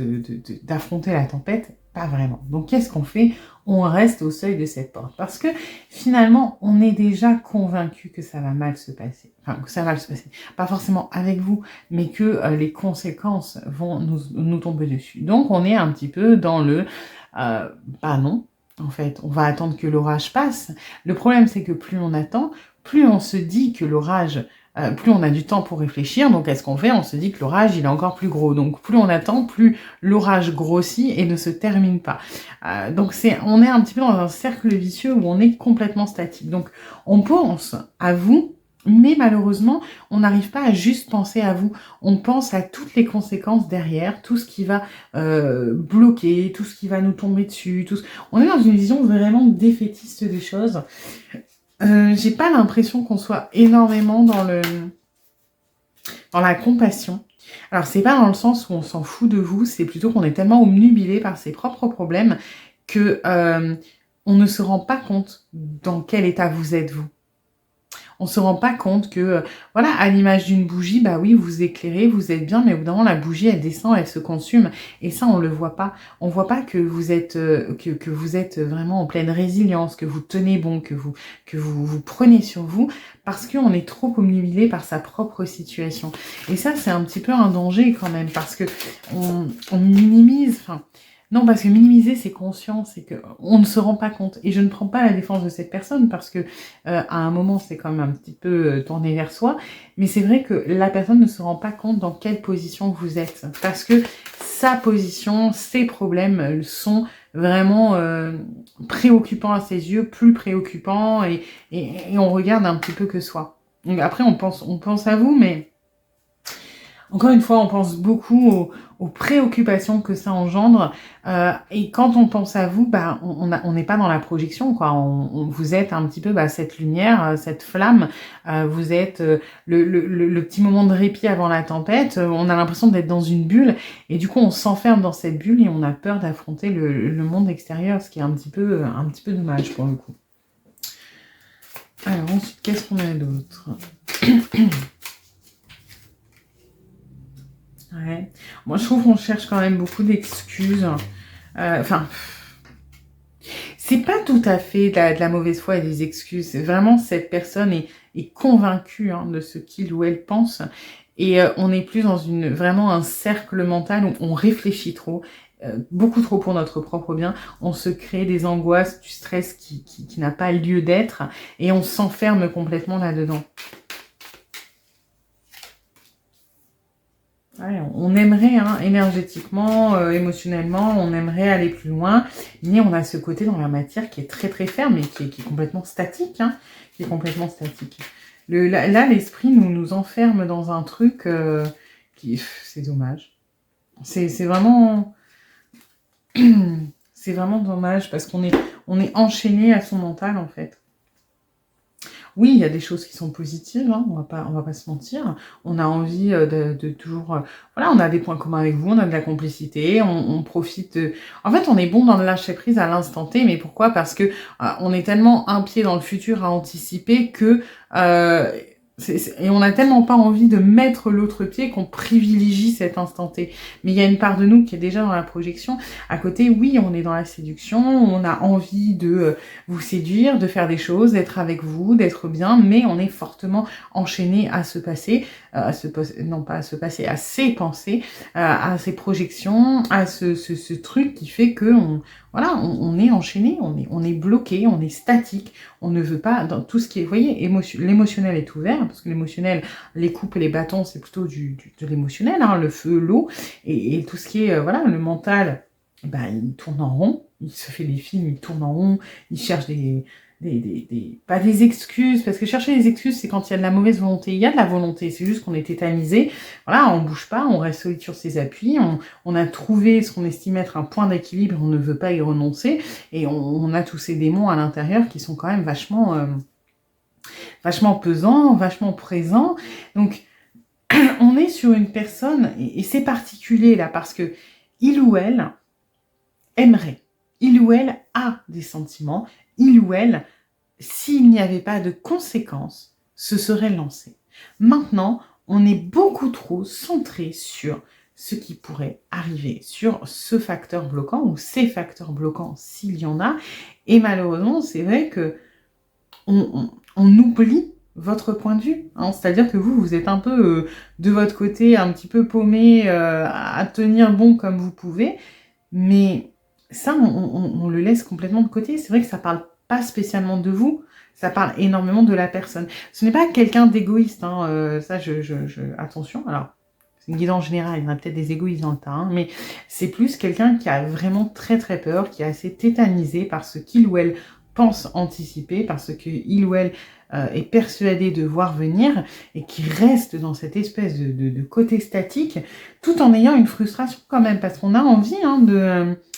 d'affronter la tempête? Pas vraiment. Donc, qu'est-ce qu'on fait? On reste au seuil de cette porte. Parce que, finalement, on est déjà convaincu que ça va mal se passer. Enfin, que ça va se passer. Pas forcément avec vous, mais que les conséquences vont nous tomber dessus. Donc, on est un petit peu dans le... bah non, en fait, on va attendre que l'orage passe. Le problème, c'est que plus on attend, plus on se dit que l'orage... plus on a du temps pour réfléchir, donc qu'est-ce qu'on fait? On se dit que l'orage, il est encore plus gros. Donc plus on attend, plus l'orage grossit et ne se termine pas. Donc on est un petit peu dans un cercle vicieux où on est complètement statique. Donc on pense à vous, mais malheureusement, on n'arrive pas à juste penser à vous. On pense à toutes les conséquences derrière, tout ce qui va bloquer, tout ce qui va nous tomber dessus. On est dans une vision vraiment défaitiste des choses. J'ai pas l'impression qu'on soit énormément dans la compassion. Alors, c'est pas dans le sens où on s'en fout de vous, c'est plutôt qu'on est tellement obnubilé par ses propres problèmes que on ne se rend pas compte dans quel état vous êtes, vous. On se rend pas compte que, voilà, à l'image d'une bougie, bah oui, vous éclairez, vous êtes bien, mais au bout d'un moment, la bougie, elle descend, elle se consume. Et ça, on le voit pas. On voit pas que vous êtes, que vous êtes vraiment en pleine résilience, que vous tenez bon, que vous prenez sur vous, parce qu'on est trop omnibulé par sa propre situation. Et ça, c'est un petit peu un danger quand même, parce que on minimise, enfin... Non, parce que minimiser, c'est conscient, c'est qu'on ne se rend pas compte. Et je ne prends pas la défense de cette personne parce que à un moment, c'est quand même un petit peu tourné vers soi. Mais c'est vrai que la personne ne se rend pas compte dans quelle position vous êtes. Parce que sa position, ses problèmes sont vraiment préoccupants à ses yeux, plus préoccupants et on regarde un petit peu que soi. Donc après, on pense à vous, mais... Encore une fois, on pense beaucoup aux préoccupations que ça engendre. Et quand on pense à vous, bah, on n'est pas dans la projection, quoi. Vous êtes un petit peu cette lumière, cette flamme. Vous êtes le petit moment de répit avant la tempête. On a l'impression d'être dans une bulle. Et du coup, on s'enferme dans cette bulle et on a peur d'affronter le monde extérieur, ce qui est un petit peu dommage pour le coup. Alors ensuite, qu'est-ce qu'on a d'autre? Ouais. Moi, je trouve qu'on cherche quand même beaucoup d'excuses. Enfin, c'est pas tout à fait de la mauvaise foi et des excuses. Vraiment, cette personne est convaincue de ce qu'il ou elle pense. Et on est plus dans vraiment un cercle mental où on réfléchit trop. Beaucoup trop pour notre propre bien. On se crée des angoisses, du stress qui n'a pas lieu d'être. Et on s'enferme complètement là-dedans. Ouais, on aimerait, énergétiquement, émotionnellement, on aimerait aller plus loin, mais on a ce côté dans la matière qui est très très ferme et qui est complètement statique, qui est complètement statique. Là, l'esprit nous enferme dans un truc c'est dommage. C'est vraiment, c'est vraiment dommage parce qu'on est enchaîné à son mental en fait. Oui, il y a des choses qui sont positives, on va pas se mentir. On a envie de toujours... voilà, on a des points communs avec vous, on a de la complicité, on profite... En fait, on est bon dans le lâcher-prise à l'instant T, mais pourquoi? Parce que on est tellement un pied dans le futur à anticiper que... et on n'a tellement pas envie de mettre l'autre pied qu'on privilégie cet instant T. Mais il y a une part de nous qui est déjà dans la projection. À côté, oui, on est dans la séduction, on a envie de vous séduire, de faire des choses, d'être avec vous, d'être bien, mais on est fortement enchaîné à ce passé, non pas à ce passé, à ces pensées, à ces projections, à ce truc qui fait que voilà, on est enchaîné, on est bloqué, on est statique, on ne veut pas, dans tout ce qui est, vous voyez, l'émotionnel est ouvert, parce que l'émotionnel, les coupes et les bâtons, c'est plutôt de l'émotionnel, hein, le feu, l'eau, et tout ce qui est, voilà, le mental, ben, il tourne en rond, il se fait des films, il tourne en rond, il cherche pas des excuses, parce que chercher des excuses, c'est quand il y a de la mauvaise volonté. Il y a de la volonté, c'est juste qu'on est tétanisé. Voilà, on bouge pas, on reste solide sur ses appuis, on a trouvé ce qu'on estime être un point d'équilibre, on ne veut pas y renoncer, et on a tous ces démons à l'intérieur qui sont quand même vachement pesants, vachement présents. Donc, on est sur une personne, et c'est particulier là, parce que il ou elle aimerait, il ou elle a des sentiments, il ou elle, s'il n'y avait pas de conséquences, se serait lancé. Maintenant, on est beaucoup trop centré sur ce qui pourrait arriver, sur ce facteur bloquant ou ces facteurs bloquants s'il y en a. Et malheureusement, c'est vrai que on oublie votre point de vue. Hein. C'est-à-dire que vous êtes un peu de votre côté, un petit peu paumé, à tenir bon comme vous pouvez. Mais ça, on le laisse complètement de côté. C'est vrai que ça parle pas spécialement de vous, ça parle énormément de la personne. Ce n'est pas quelqu'un d'égoïste, hein, ça, attention, alors, c'est une guidance générale, il y en a peut-être des égoïstes dans le tas, hein, mais c'est plus quelqu'un qui a vraiment très très peur, qui est assez tétanisé par ce qu'il ou elle pense anticiper, parce qu'il ou elle est persuadé de voir venir, et qui reste dans cette espèce de côté statique, tout en ayant une frustration quand même, parce qu'on a envie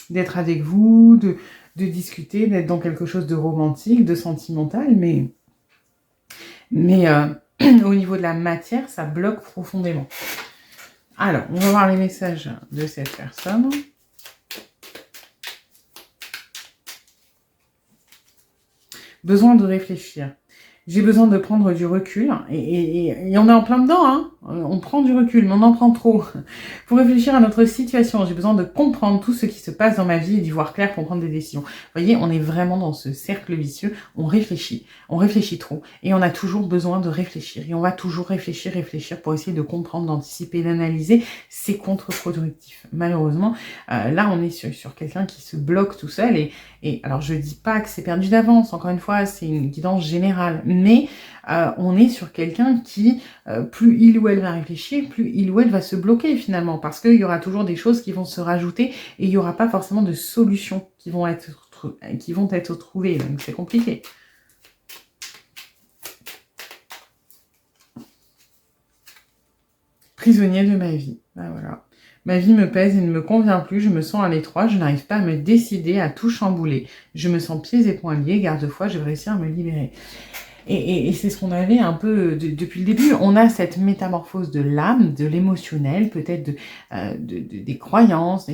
d'être avec vous, de discuter, d'être dans quelque chose de romantique, de sentimental, mais au niveau de la matière, ça bloque profondément. Alors, on va voir les messages de cette personne. Besoin de réfléchir. J'ai besoin de prendre du recul, et on est en plein dedans, hein. On prend du recul, mais on en prend trop. Pour réfléchir à notre situation, j'ai besoin de comprendre tout ce qui se passe dans ma vie et d'y voir clair pour prendre des décisions. Vous voyez, on est vraiment dans ce cercle vicieux, on réfléchit trop, et on a toujours besoin de réfléchir, et on va toujours réfléchir pour essayer de comprendre, d'anticiper, d'analyser, c'est contre-productif. Malheureusement, là on est sur quelqu'un qui se bloque tout seul, et alors je dis pas que c'est perdu d'avance, encore une fois, c'est une guidance générale, mais on est sur quelqu'un qui, plus il ou elle va réfléchir, plus il ou elle va se bloquer finalement, parce qu'il y aura toujours des choses qui vont se rajouter, et il n'y aura pas forcément de solutions qui vont être trouvées, donc c'est compliqué. Prisonnier de ma vie, ben voilà. Ma vie me pèse et ne me convient plus, je me sens à l'étroit, je n'arrive pas à me décider, à tout chambouler. Je me sens pieds et poings liés, garde-foi, je vais réussir à me libérer. Et c'est ce qu'on avait un peu depuis le début. On a cette métamorphose de l'âme, de l'émotionnel, peut-être des croyances.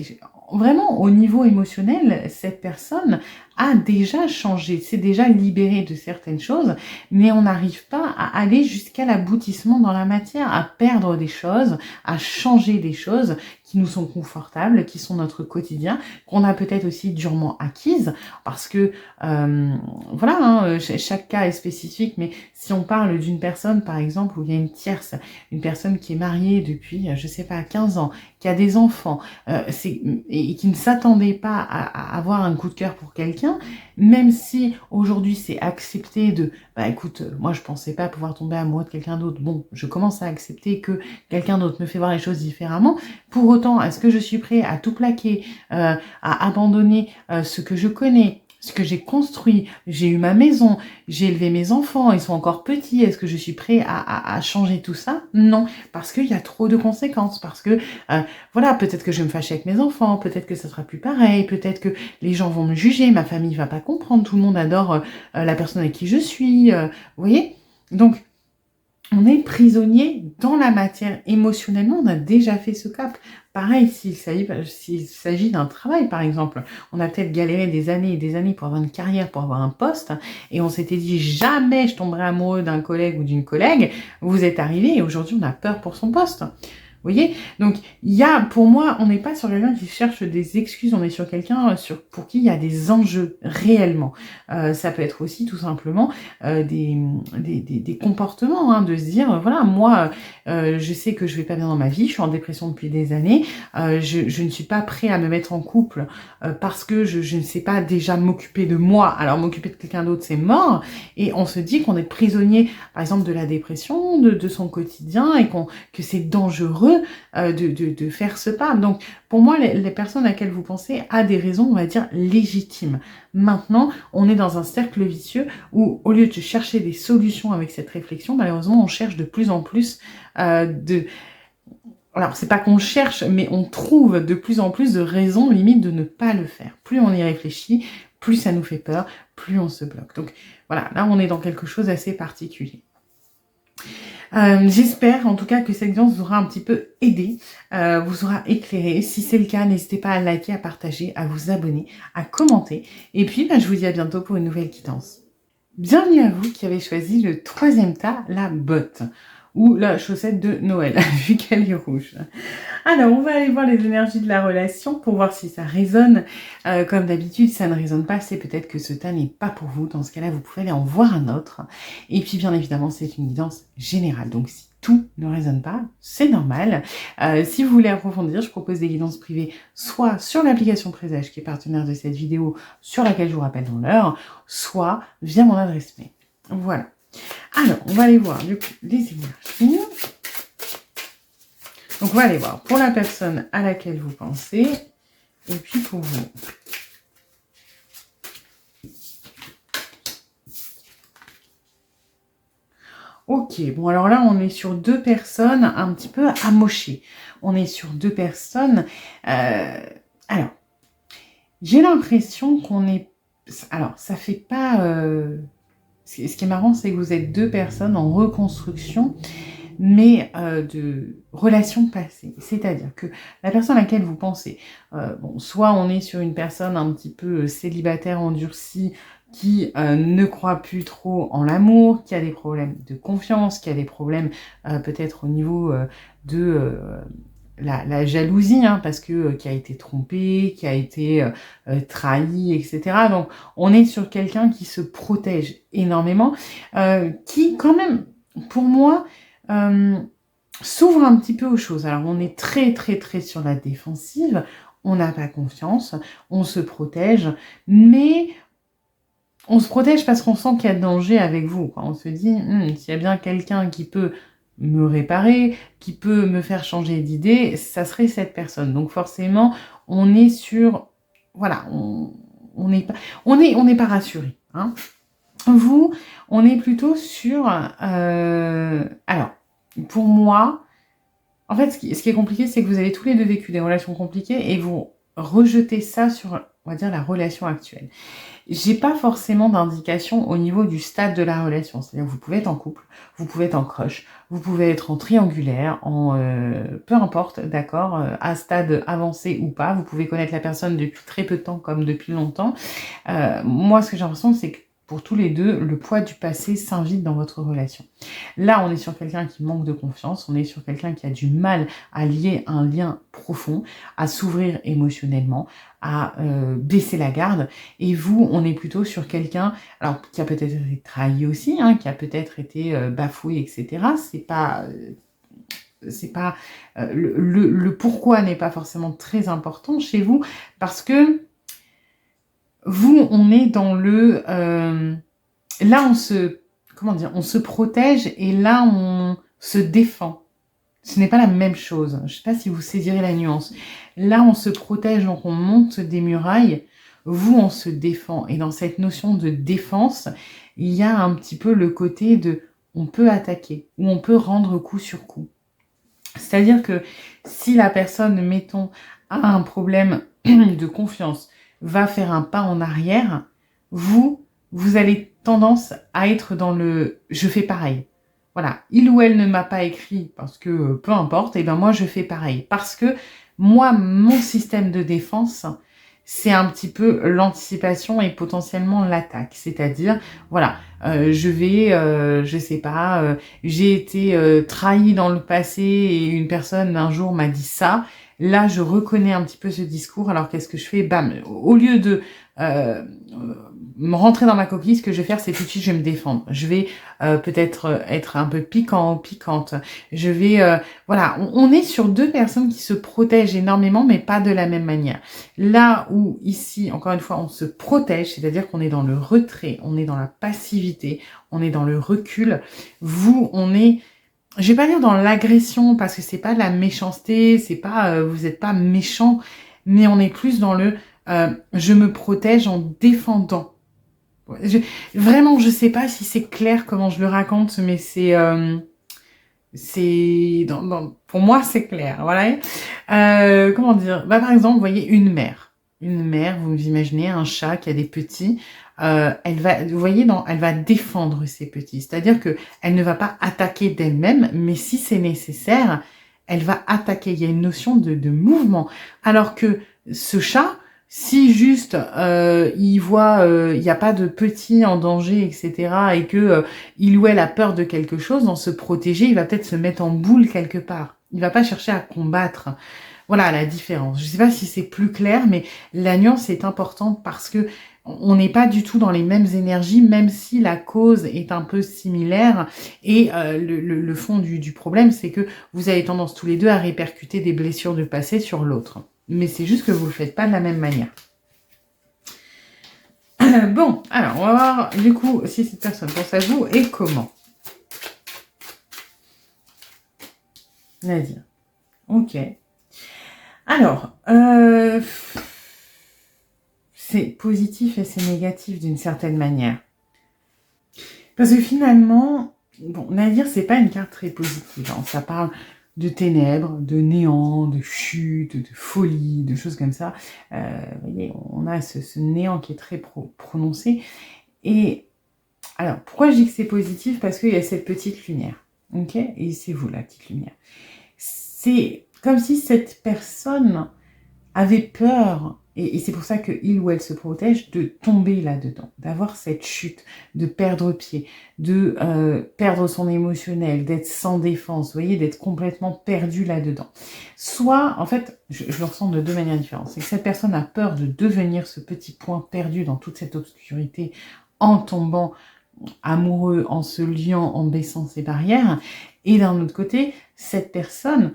Vraiment, au niveau émotionnel, cette personne a déjà changé, s'est déjà libérée de certaines choses, mais on n'arrive pas à aller jusqu'à l'aboutissement dans la matière, à perdre des choses, à changer des choses qui nous sont confortables, qui sont notre quotidien, qu'on a peut-être aussi durement acquises, parce que, voilà, hein, chaque cas est spécifique, mais si on parle d'une personne, par exemple, où il y a une tierce, une personne qui est mariée depuis, je sais pas, 15 ans, qui a des enfants, et qui ne s'attendait pas à avoir un coup de cœur pour quelqu'un, même si aujourd'hui c'est accepté de, bah écoute, moi je pensais pas pouvoir tomber amoureux de quelqu'un d'autre, bon, je commence à accepter que quelqu'un d'autre me fait voir les choses différemment, pour autant, est-ce que je suis prêt à tout plaquer, à abandonner ce que je connais, ce que j'ai construit, j'ai eu ma maison, j'ai élevé mes enfants, ils sont encore petits, est-ce que je suis prêt à changer tout ça? Non, parce qu'il y a trop de conséquences, parce que, voilà, peut-être que je vais me fâcher avec mes enfants, peut-être que ça sera plus pareil, peut-être que les gens vont me juger, ma famille va pas comprendre, tout le monde adore la personne avec qui je suis, vous voyez? Donc, on est prisonnier dans la matière. Émotionnellement, on a déjà fait ce cap. Pareil, s'il s'agit d'un travail, par exemple. On a peut-être galéré des années et des années pour avoir une carrière, pour avoir un poste, et on s'était dit jamais je tomberai amoureux d'un collègue ou d'une collègue. Vous êtes arrivé et aujourd'hui, on a peur pour son poste. voyez? Donc, il y a, pour moi, on n'est pas sur quelqu'un qui cherche des excuses, on est sur quelqu'un pour qui il y a des enjeux réellement. Ça peut être aussi tout simplement des comportements, hein, de se dire, voilà, moi, je sais que je vais pas bien dans ma vie, je suis en dépression depuis des années, je ne suis pas prêt à me mettre en couple parce que je ne sais pas déjà m'occuper de moi, alors m'occuper de quelqu'un d'autre, c'est mort, et on se dit qu'on est prisonnier, par exemple, de la dépression, de son quotidien, et que c'est dangereux de faire ce pas. Donc, pour moi, les personnes à laquelle vous pensez a des raisons, on va dire, légitimes. Maintenant, on est dans un cercle vicieux où, au lieu de chercher des solutions avec cette réflexion, malheureusement, on cherche de plus en plus alors, c'est pas qu'on cherche, mais on trouve de plus en plus de raisons, limite, de ne pas le faire. Plus on y réfléchit, plus ça nous fait peur, plus on se bloque. Donc, voilà, là, on est dans quelque chose d'assez particulier. J'espère en tout cas que cette vidéo vous aura un petit peu aidé, vous aura éclairé. Si c'est le cas, n'hésitez pas à liker, à partager, à vous abonner, à commenter. Et puis, je vous dis à bientôt pour une nouvelle quittance. Bienvenue à vous qui avez choisi le 3e tas, la botte, ou la chaussette de Noël, vu qu'elle est rouge. Alors, on va aller voir les énergies de la relation pour voir si ça résonne. Comme d'habitude, ça ne résonne pas, c'est peut-être que ce tas n'est pas pour vous. Dans ce cas-là, vous pouvez aller en voir un autre. Et puis, bien évidemment, c'est une guidance générale. Donc, si tout ne résonne pas, c'est normal. Si vous voulez approfondir, je propose des guidances privées, soit sur l'application Présage, qui est partenaire de cette vidéo, sur laquelle je vous rappelle dans l'heure, soit via mon adresse mail. Voilà. Alors, on va aller voir du coup les énergies. Donc, on va aller voir pour la personne à laquelle vous pensez, et puis pour vous. Ok, bon alors là, on est sur 2 personnes un petit peu amochées. On est sur 2 personnes... alors, j'ai l'impression qu'on est... Alors, ça fait pas... Ce qui est marrant, c'est que vous êtes 2 personnes en reconstruction, mais de relations passées. C'est-à-dire que la personne à laquelle vous pensez, bon, soit on est sur une personne un petit peu célibataire, endurcie, qui ne croit plus trop en l'amour, qui a des problèmes de confiance, qui a des problèmes peut-être au niveau de la jalousie, hein, parce que qui a été trompé, qui a été trahi, etc. Donc, on est sur quelqu'un qui se protège énormément, qui quand même, pour moi, s'ouvre un petit peu aux choses. Alors, on est très, très, très sur la défensive, on n'a pas confiance, on se protège, mais on se protège parce qu'on sent qu'il y a danger avec vous. On se dit, s'il y a bien quelqu'un qui peut me réparer, qui peut me faire changer d'idée, ça serait cette personne. Donc forcément, on est sur... Voilà, on n'est pas rassuré. Hein. Vous, on est plutôt sur... alors, pour moi, en fait, ce qui est compliqué, c'est que vous avez tous les deux vécu des relations compliquées et vous rejetez ça sur, on va dire, la relation actuelle. J'ai pas forcément d'indication au niveau du stade de la relation. C'est-à-dire que vous pouvez être en couple, vous pouvez être en crush, vous pouvez être en triangulaire, en peu importe, d'accord, à stade avancé ou pas. Vous pouvez connaître la personne depuis très peu de temps comme depuis longtemps. Moi, ce que j'ai l'impression, c'est que pour tous les deux, le poids du passé s'invite dans votre relation. Là, on est sur quelqu'un qui manque de confiance, on est sur quelqu'un qui a du mal à lier un lien profond, à s'ouvrir émotionnellement, à baisser la garde. Et vous, on est plutôt sur quelqu'un, alors qui a peut-être été trahi aussi, hein, qui a peut-être été bafoué, etc. Le pourquoi n'est pas forcément très important chez vous, parce que vous, on est dans le... là, on se protège et là, on se défend. Ce n'est pas la même chose. Je ne sais pas si vous saisirez la nuance. Là, on se protège, donc on monte des murailles. Vous, on se défend. Et dans cette notion de défense, il y a un petit peu le côté de... On peut attaquer ou on peut rendre coup sur coup. C'est-à-dire que si la personne, mettons, a un problème de confiance, va faire un pas en arrière, vous avez tendance à être dans le « je fais pareil ». Voilà, il ou elle ne m'a pas écrit parce que peu importe, et ben moi je fais pareil. Parce que moi, mon système de défense, c'est un petit peu l'anticipation et potentiellement l'attaque. C'est-à-dire, voilà, je sais pas, j'ai été trahi dans le passé et une personne un jour m'a dit ça. Là, je reconnais un petit peu ce discours. Alors, qu'est-ce que je fais? Bam, au lieu de me rentrer dans ma coquille, ce que je vais faire, c'est tout de suite, je vais me défendre. Je vais peut-être être un peu piquante. Je vais, voilà, on est sur deux personnes qui se protègent énormément, mais pas de la même manière. Là où ici, encore une fois, on se protège, c'est-à-dire qu'on est dans le retrait, on est dans la passivité, on est dans le recul. Vous, on est, je vais pas dire dans l'agression parce que c'est pas de la méchanceté, c'est pas, vous êtes pas méchant, mais on est plus dans le, je me protège en défendant. Vraiment, je sais pas si c'est clair comment je le raconte, mais pour moi, c'est clair. Voilà. Comment dire? Bah, par exemple, vous voyez une mère. Une mère, vous imaginez un chat qui a des petits. Vous voyez, elle va défendre ses petits. C'est-à-dire que elle ne va pas attaquer d'elle-même, mais si c'est nécessaire, elle va attaquer. Il y a une notion de mouvement. Alors que ce chat, si juste il voit il n'y a pas de petits en danger, etc., et que il ou elle a peur de quelque chose, dans se protéger, il va peut-être se mettre en boule quelque part. Il va pas chercher à combattre. Voilà la différence. Je sais pas si c'est plus clair, mais la nuance est importante parce que on n'est pas du tout dans les mêmes énergies, même si la cause est un peu similaire. Et le fond du problème, c'est que vous avez tendance tous les deux à répercuter des blessures du passé sur l'autre. Mais c'est juste que vous le faites pas de la même manière. Bon, alors on va voir du coup si cette personne pense à vous et comment. Nadia. Ok. Alors, c'est positif et c'est négatif d'une certaine manière. Parce que finalement, bon, Nadir, c'est pas une carte très positive. Hein. Ça parle de ténèbres, de néant, de chute, de folie, de choses comme ça. Vous voyez, on a ce néant qui est très prononcé. Et alors, pourquoi je dis que c'est positif? Parce qu'il y a cette petite lumière. Ok? Et c'est vous, la petite lumière. C'est comme si cette personne avait peur, et c'est pour ça qu'il ou elle se protège, de tomber là-dedans, d'avoir cette chute, de perdre pied, de perdre son émotionnel, d'être sans défense, vous voyez, d'être complètement perdu là-dedans. Soit, en fait, je le ressens de deux manières différentes, c'est que cette personne a peur de devenir ce petit point perdu dans toute cette obscurité en tombant amoureux, en se liant, en baissant ses barrières, et d'un autre côté, cette personne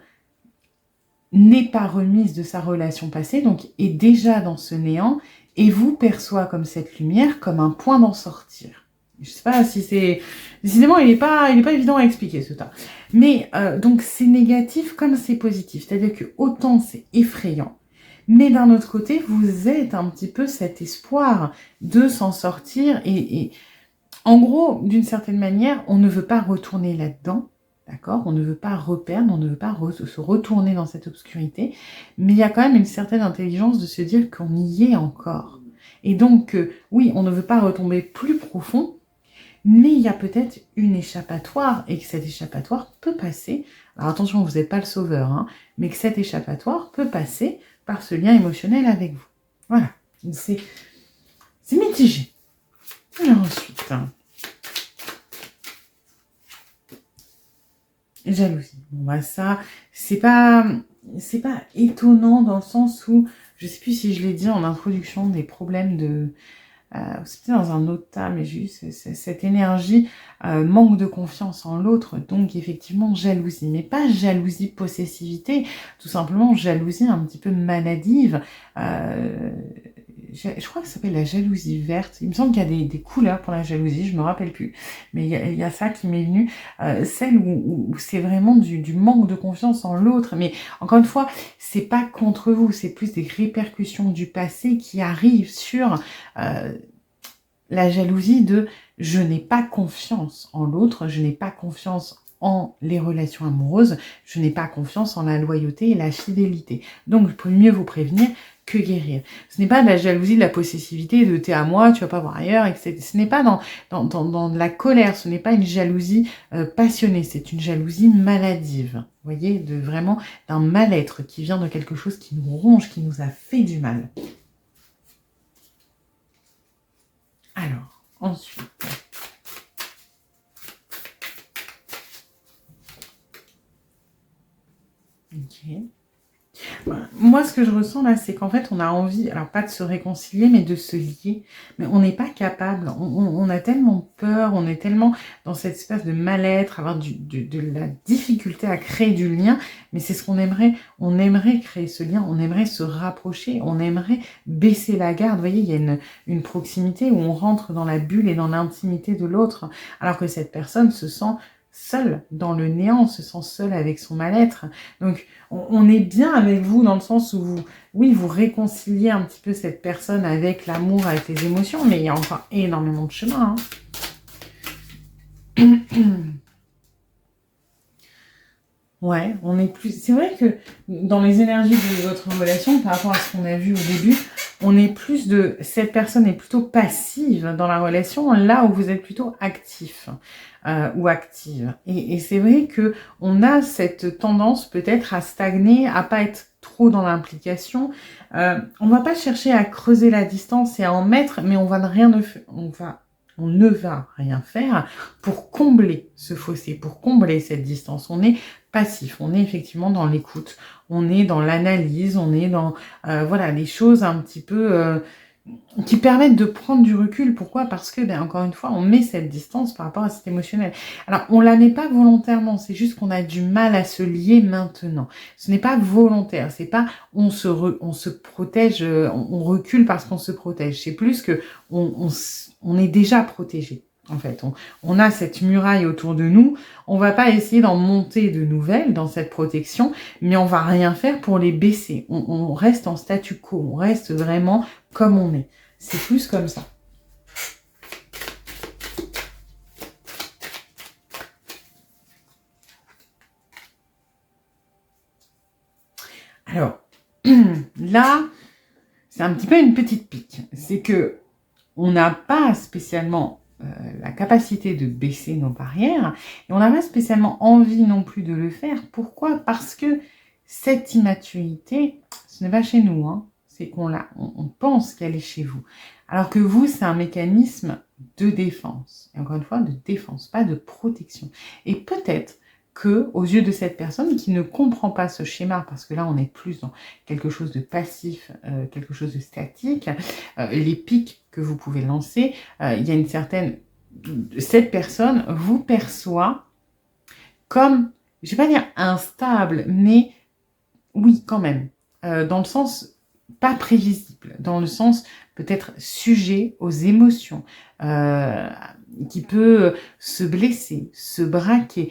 n'est pas remise de sa relation passée, donc est déjà dans ce néant, et vous perçoit comme cette lumière, comme un point d'en sortir. Je sais pas si c'est... Décidément, il est pas évident à expliquer ce tas. Mais donc c'est négatif comme c'est positif. C'est-à-dire que autant c'est effrayant, mais d'un autre côté, vous êtes un petit peu cet espoir de s'en sortir. Et en gros, d'une certaine manière, on ne veut pas retourner là-dedans. D'accord? On ne veut pas reperdre, on ne veut pas se retourner dans cette obscurité, mais il y a quand même une certaine intelligence de se dire qu'on y est encore. Et donc, oui, on ne veut pas retomber plus profond, mais il y a peut-être une échappatoire, et que cet échappatoire peut passer, alors attention, vous n'êtes pas le sauveur, hein, mais que cet échappatoire peut passer par ce lien émotionnel avec vous. Voilà, c'est mitigé. Alors ensuite... Jalousie. Bon, bah ça, c'est pas étonnant dans le sens où, je sais plus si je l'ai dit en introduction, des problèmes de... c'était dans un autre tas, mais juste cette énergie, manque de confiance en l'autre, donc effectivement jalousie. Mais pas jalousie possessivité, tout simplement jalousie un petit peu maladive. Je crois que ça s'appelle la jalousie verte. Il me semble qu'il y a des couleurs pour la jalousie, je me rappelle plus. Mais il y a ça qui m'est venu. Celle où c'est vraiment du manque de confiance en l'autre. Mais encore une fois, c'est pas contre vous, c'est plus des répercussions du passé qui arrivent sur la jalousie de je n'ai pas confiance en l'autre, je n'ai pas confiance en les relations amoureuses, je n'ai pas confiance en la loyauté et la fidélité. Donc, je peux mieux vous prévenir que guérir. Ce n'est pas de la jalousie, de la possessivité, de t'es à moi, tu vas pas voir ailleurs, etc. Ce n'est pas dans de la colère, ce n'est pas une jalousie passionnée, c'est une jalousie maladive. Vous voyez, vraiment d'un mal-être qui vient de quelque chose qui nous ronge, qui nous a fait du mal. ensuite. Ok. Moi, ce que je ressens là, c'est qu'en fait, on a envie, alors pas de se réconcilier, mais de se lier. Mais on n'est pas capable. On a tellement peur, on est tellement dans cette espèce de mal-être, avoir de la difficulté à créer du lien. Mais c'est ce qu'on aimerait. On aimerait créer ce lien, on aimerait se rapprocher, on aimerait baisser la garde. Vous voyez, il y a une proximité où on rentre dans la bulle et dans l'intimité de l'autre, alors que cette personne se sent seule dans le néant, se sent seule avec son mal-être. Donc, on est bien avec vous dans le sens où vous, oui, vous réconciliez un petit peu cette personne avec l'amour, avec les émotions, mais il y a encore énormément de chemin. Hein. Ouais, on est plus... C'est vrai que dans les énergies de votre relation, par rapport à ce qu'on a vu au début, on est plus de... Cette personne est plutôt passive dans la relation, là où vous êtes plutôt actif ou active. Et c'est vrai que on a cette tendance peut-être à stagner, à pas être trop dans l'implication. On va pas chercher à creuser la distance et à en mettre, mais on ne va rien faire pour combler ce fossé, pour combler cette distance. On est passif, on est effectivement dans l'écoute, on est dans l'analyse, on est dans voilà, les choses un petit peu qui permettent de prendre du recul. Pourquoi? Parce que, encore une fois, on met cette distance par rapport à cet émotionnel. Alors, on la met pas volontairement, c'est juste qu'on a du mal à se lier maintenant. Ce n'est pas volontaire, c'est pas on se protège, on recule parce qu'on se protège. C'est plus que on est déjà protégé. En fait, on a cette muraille autour de nous, on va pas essayer d'en monter de nouvelles dans cette protection, mais on va rien faire pour les baisser. On reste en statu quo, on reste vraiment comme on est. C'est plus comme ça. Alors, là, c'est un petit peu une petite pique. C'est que on n'a pas spécialement la capacité de baisser nos barrières et on n'a pas spécialement envie non plus de le faire. Pourquoi? Parce que cette immaturité, ce n'est pas chez nous, hein. C'est on pense qu'elle est chez vous. Alors que vous, c'est un mécanisme de défense. Et encore une fois, de défense, pas de protection. Et peut-être que, aux yeux de cette personne qui ne comprend pas ce schéma, parce que là, on est plus dans quelque chose de passif, quelque chose de statique, les pics que vous pouvez lancer, il y a une certaine... Cette personne vous perçoit comme, je vais pas dire instable, mais oui, quand même, dans le sens pas prévisible, dans le sens peut-être sujet aux émotions, qui peut se blesser, se braquer.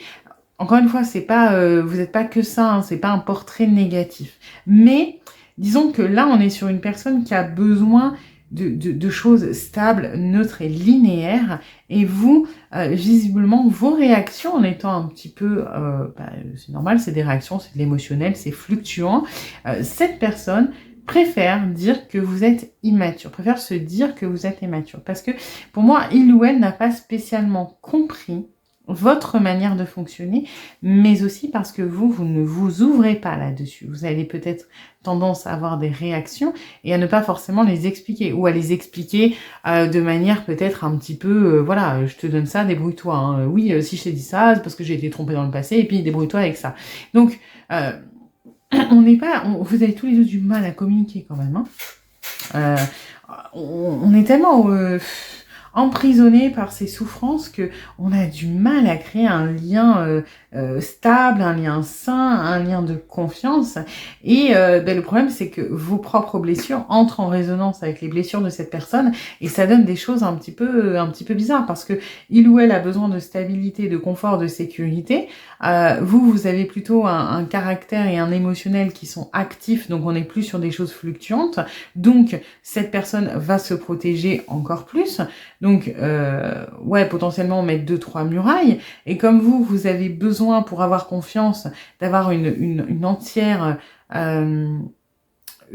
Encore une fois, c'est pas, vous n'êtes pas que ça, hein, c'est pas un portrait négatif. Mais disons que là, on est sur une personne qui a besoin de choses stables, neutres et linéaires. Et vous, visiblement, vos réactions, en étant un petit peu, c'est normal, c'est des réactions, c'est de l'émotionnel, c'est fluctuant. Cette personne préfère dire que vous êtes immature, préfère se dire que vous êtes immature. Parce que pour moi, il ou elle n'a pas spécialement compris votre manière de fonctionner, mais aussi parce que vous ne vous ouvrez pas là-dessus. Vous avez peut-être tendance à avoir des réactions et à ne pas forcément les expliquer, ou à les expliquer de manière peut-être un petit peu, voilà, je te donne ça, débrouille-toi. Hein. Oui, si je t'ai dit ça, c'est parce que j'ai été trompée dans le passé, et puis débrouille-toi avec ça. Donc, on n'est pas, vous avez tous les deux du mal à communiquer quand même. Hein. On est tellement emprisonné par ces souffrances que on a du mal à créer un lien stable, un lien sain, un lien de confiance. Et le problème, c'est que vos propres blessures entrent en résonance avec les blessures de cette personne et ça donne des choses un petit peu bizarres parce que il ou elle a besoin de stabilité, de confort, de sécurité. Vous avez plutôt un caractère et un émotionnel qui sont actifs, donc on est plus sur des choses fluctuantes. Donc cette personne va se protéger encore plus. Donc, ouais, potentiellement mettre 2-3 murailles. Et comme vous avez besoin pour avoir confiance d'avoir une entière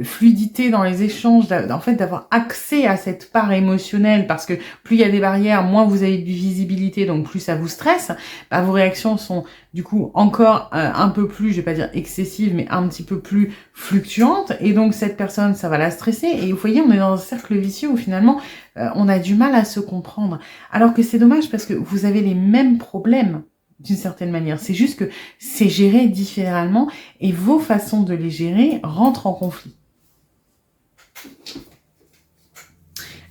fluidité dans les échanges, en fait d'avoir accès à cette part émotionnelle, parce que plus il y a des barrières, moins vous avez de visibilité, donc plus ça vous stresse, bah, vos réactions sont du coup encore un peu plus, je vais pas dire excessives, mais un petit peu plus fluctuantes, et donc cette personne, ça va la stresser, et vous voyez, on est dans un cercle vicieux où finalement on a du mal à se comprendre, alors que c'est dommage parce que vous avez les mêmes problèmes d'une certaine manière, c'est juste que c'est géré différemment, et vos façons de les gérer rentrent en conflit.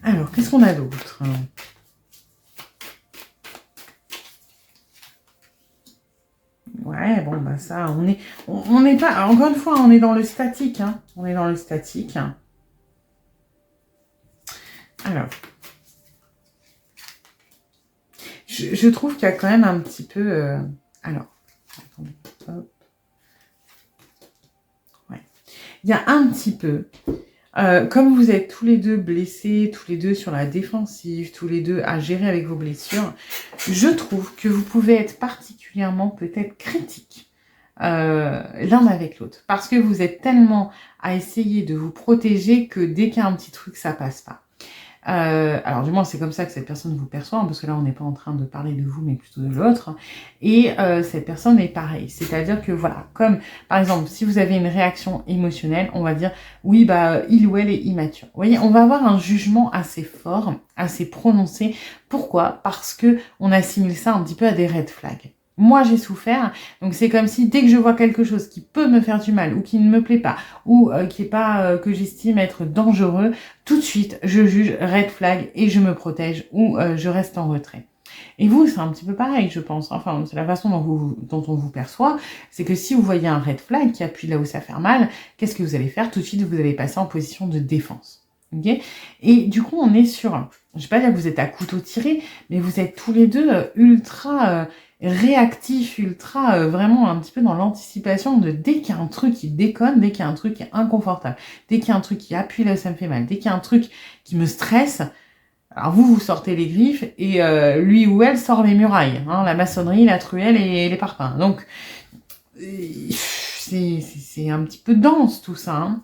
Alors, qu'est-ce qu'on a d'autre? Ouais, bon, bah ça, on n'est pas, encore une fois, on est dans le statique, hein. On est dans le statique. Alors, je trouve qu'il y a quand même un petit peu, alors, attendez, hop. Ouais. Il y a un petit peu, comme vous êtes tous les deux blessés, tous les deux sur la défensive, tous les deux à gérer avec vos blessures, je trouve que vous pouvez être particulièrement peut-être critique l'un avec l'autre. Parce que vous êtes tellement à essayer de vous protéger que dès qu'il y a un petit truc, ça passe pas. Alors du moins c'est comme ça que cette personne vous perçoit, hein, parce que là on n'est pas en train de parler de vous mais plutôt de l'autre, et cette personne est pareille, c'est-à-dire que voilà, comme par exemple si vous avez une réaction émotionnelle, on va dire oui bah il ou elle est immature, vous voyez, on va avoir un jugement assez fort, assez prononcé. Pourquoi? Parce que on assimile ça un petit peu à des red flags. Moi, j'ai souffert, donc c'est comme si dès que je vois quelque chose qui peut me faire du mal ou qui ne me plaît pas ou qui est pas que j'estime être dangereux, tout de suite, je juge red flag et je me protège ou je reste en retrait. Et vous, c'est un petit peu pareil, je pense. Enfin, c'est la façon dont on vous perçoit. C'est que si vous voyez un red flag qui appuie là où ça fait mal, qu'est-ce que vous allez faire? Tout de suite, vous allez passer en position de défense. Okay, et du coup, on est sur, je vais pas dire que vous êtes à couteau tiré, mais vous êtes tous les deux ultra réactif, ultra vraiment un petit peu dans l'anticipation de dès qu'il y a un truc qui déconne, dès qu'il y a un truc qui est inconfortable, dès qu'il y a un truc qui appuie là où ça me fait mal, dès qu'il y a un truc qui me stresse, alors vous sortez les griffes et lui ou elle sort les murailles, hein, la maçonnerie, la truelle et les parpaings. Donc c'est un petit peu dense tout ça, hein.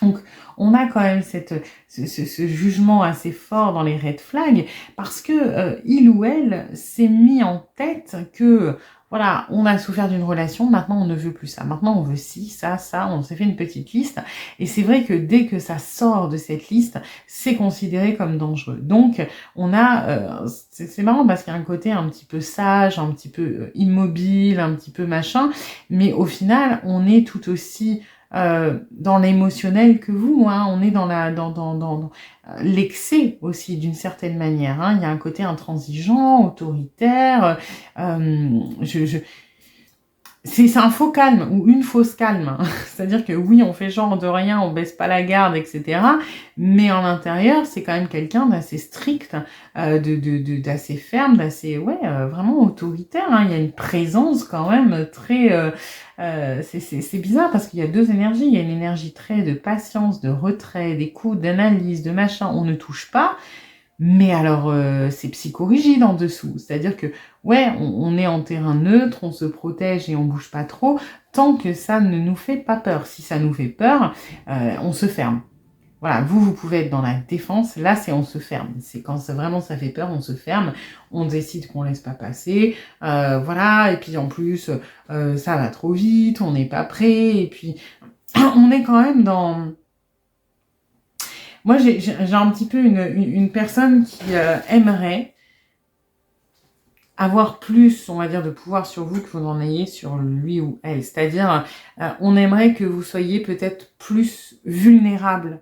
Donc, on a quand même ce jugement assez fort dans les red flags parce que il ou elle s'est mis en tête que voilà, on a souffert d'une relation, maintenant on ne veut plus ça, maintenant on veut ci, ça, on s'est fait une petite liste et c'est vrai que dès que ça sort de cette liste, c'est considéré comme dangereux. Donc, on a, c'est marrant parce qu'il y a un côté un petit peu sage, un petit peu immobile, un petit peu machin, mais au final, on est tout aussi dans l'émotionnel que vous, hein. On est dans l'excès aussi d'une certaine manière, hein. Il y a un côté intransigeant, autoritaire. C'est un faux calme ou une fausse calme. C'est-à-dire que oui, on fait genre de rien, on baisse pas la garde, etc. Mais en intérieur, c'est quand même quelqu'un d'assez strict, d'assez ferme, d'assez vraiment autoritaire, hein. Il y a une présence quand même très... c'est bizarre parce qu'il y a deux énergies. Il y a une énergie très de patience, de retrait, d'écoute, d'analyse, de machin. On ne touche pas. Mais alors, c'est psychorigide en dessous. C'est-à-dire que, ouais, on est en terrain neutre, on se protège et on bouge pas trop, tant que ça ne nous fait pas peur. Si ça nous fait peur, on se ferme. Voilà, vous pouvez être dans la défense, là, c'est on se ferme. C'est quand vraiment ça fait peur, on se ferme, on décide qu'on laisse pas passer, voilà, et puis en plus, ça va trop vite, on n'est pas prêt, et puis on est quand même dans... Moi, j'ai un petit peu une personne qui aimerait avoir plus, on va dire, de pouvoir sur vous que vous en ayez sur lui ou elle. C'est-à-dire, on aimerait que vous soyez peut-être plus vulnérable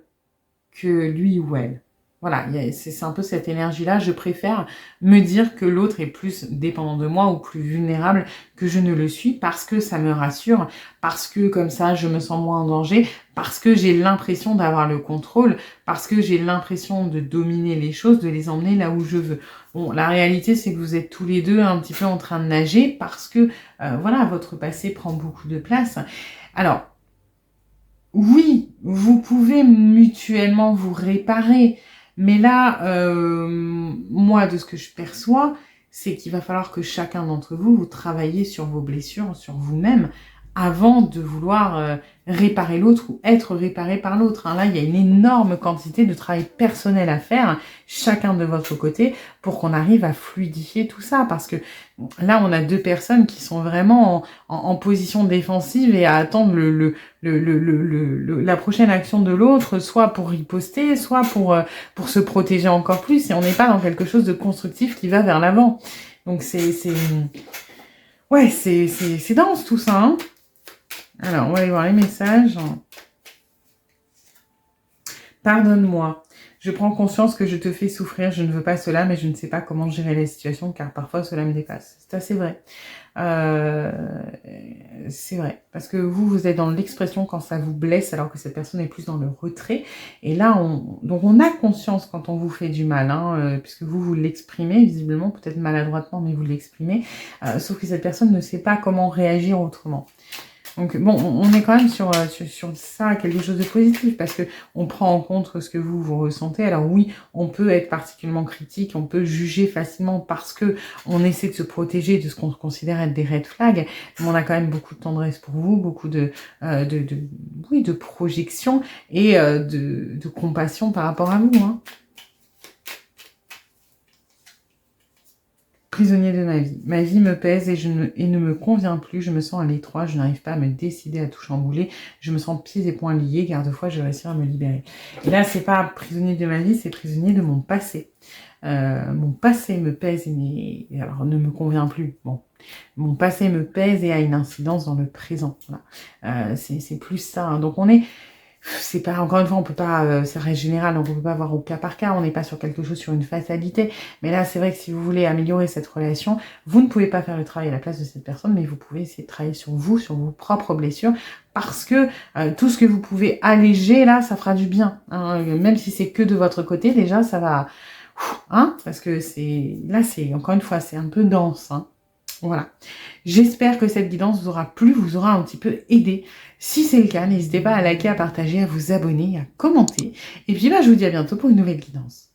que lui ou elle. Voilà, c'est un peu cette énergie-là. Je préfère me dire que l'autre est plus dépendant de moi ou plus vulnérable que je ne le suis parce que ça me rassure, parce que comme ça, je me sens moins en danger, parce que j'ai l'impression d'avoir le contrôle, parce que j'ai l'impression de dominer les choses, de les emmener là où je veux. Bon, la réalité, c'est que vous êtes tous les deux un petit peu en train de nager parce que, voilà, votre passé prend beaucoup de place. Alors, oui, vous pouvez mutuellement vous réparer, mais là, moi, de ce que je perçois, c'est qu'il va falloir que chacun d'entre vous, vous travaillez sur vos blessures, sur vous-même, avant de vouloir réparer l'autre ou être réparé par l'autre. Hein. Là, il y a une énorme quantité de travail personnel à faire, chacun de votre côté, pour qu'on arrive à fluidifier tout ça. Parce que là, on a deux personnes qui sont vraiment en position défensive et à attendre la prochaine action de l'autre, soit pour riposter, soit pour se protéger encore plus. Et on n'est pas dans quelque chose de constructif qui va vers l'avant. Donc ouais, c'est dense tout ça, hein. Alors, on va aller voir les messages. Pardonne-moi. Je prends conscience que je te fais souffrir. Je ne veux pas cela, mais je ne sais pas comment gérer la situation, car parfois cela me dépasse. C'est assez vrai. C'est vrai. Parce que vous êtes dans l'expression quand ça vous blesse, alors que cette personne est plus dans le retrait. Et là, donc on a conscience quand on vous fait du mal, hein, puisque vous l'exprimez, visiblement, peut-être maladroitement, mais vous l'exprimez. Sauf que cette personne ne sait pas comment réagir autrement. Donc bon, on est quand même sur ça, quelque chose de positif, parce que on prend en compte ce que vous ressentez. Alors oui, on peut être particulièrement critique, on peut juger facilement parce que on essaie de se protéger de ce qu'on considère être des red flags, mais on a quand même beaucoup de tendresse pour vous, beaucoup de projection et de compassion par rapport à vous, hein. Prisonnier de ma vie. Ma vie me pèse et ne me convient plus. Je me sens à l'étroit. Je n'arrive pas à me décider à tout chambouler. Je me sens pieds et poings liés. Garde-fois, je vais réussir à me libérer. Et là, c'est pas prisonnier de ma vie, c'est prisonnier de mon passé. Mon passé me pèse et alors ne me convient plus. Bon, mon passé me pèse et a une incidence dans le présent. Voilà. C'est plus ça. Hein. Donc c'est pas, encore une fois, on peut pas, ça reste général, donc on peut pas voir au cas par cas, on n'est pas sur quelque chose, sur une fatalité. Mais là, c'est vrai que si vous voulez améliorer cette relation, vous ne pouvez pas faire le travail à la place de cette personne, mais vous pouvez essayer de travailler sur vous, sur vos propres blessures, parce que tout ce que vous pouvez alléger, là, ça fera du bien. Hein, même si c'est que de votre côté, déjà, ça va, hein, parce que là, encore une fois, c'est un peu dense, hein. Voilà. J'espère que cette guidance vous aura plu, vous aura un petit peu aidé. Si c'est le cas, n'hésitez pas à liker, à partager, à vous abonner, à commenter. Et puis je vous dis à bientôt pour une nouvelle guidance.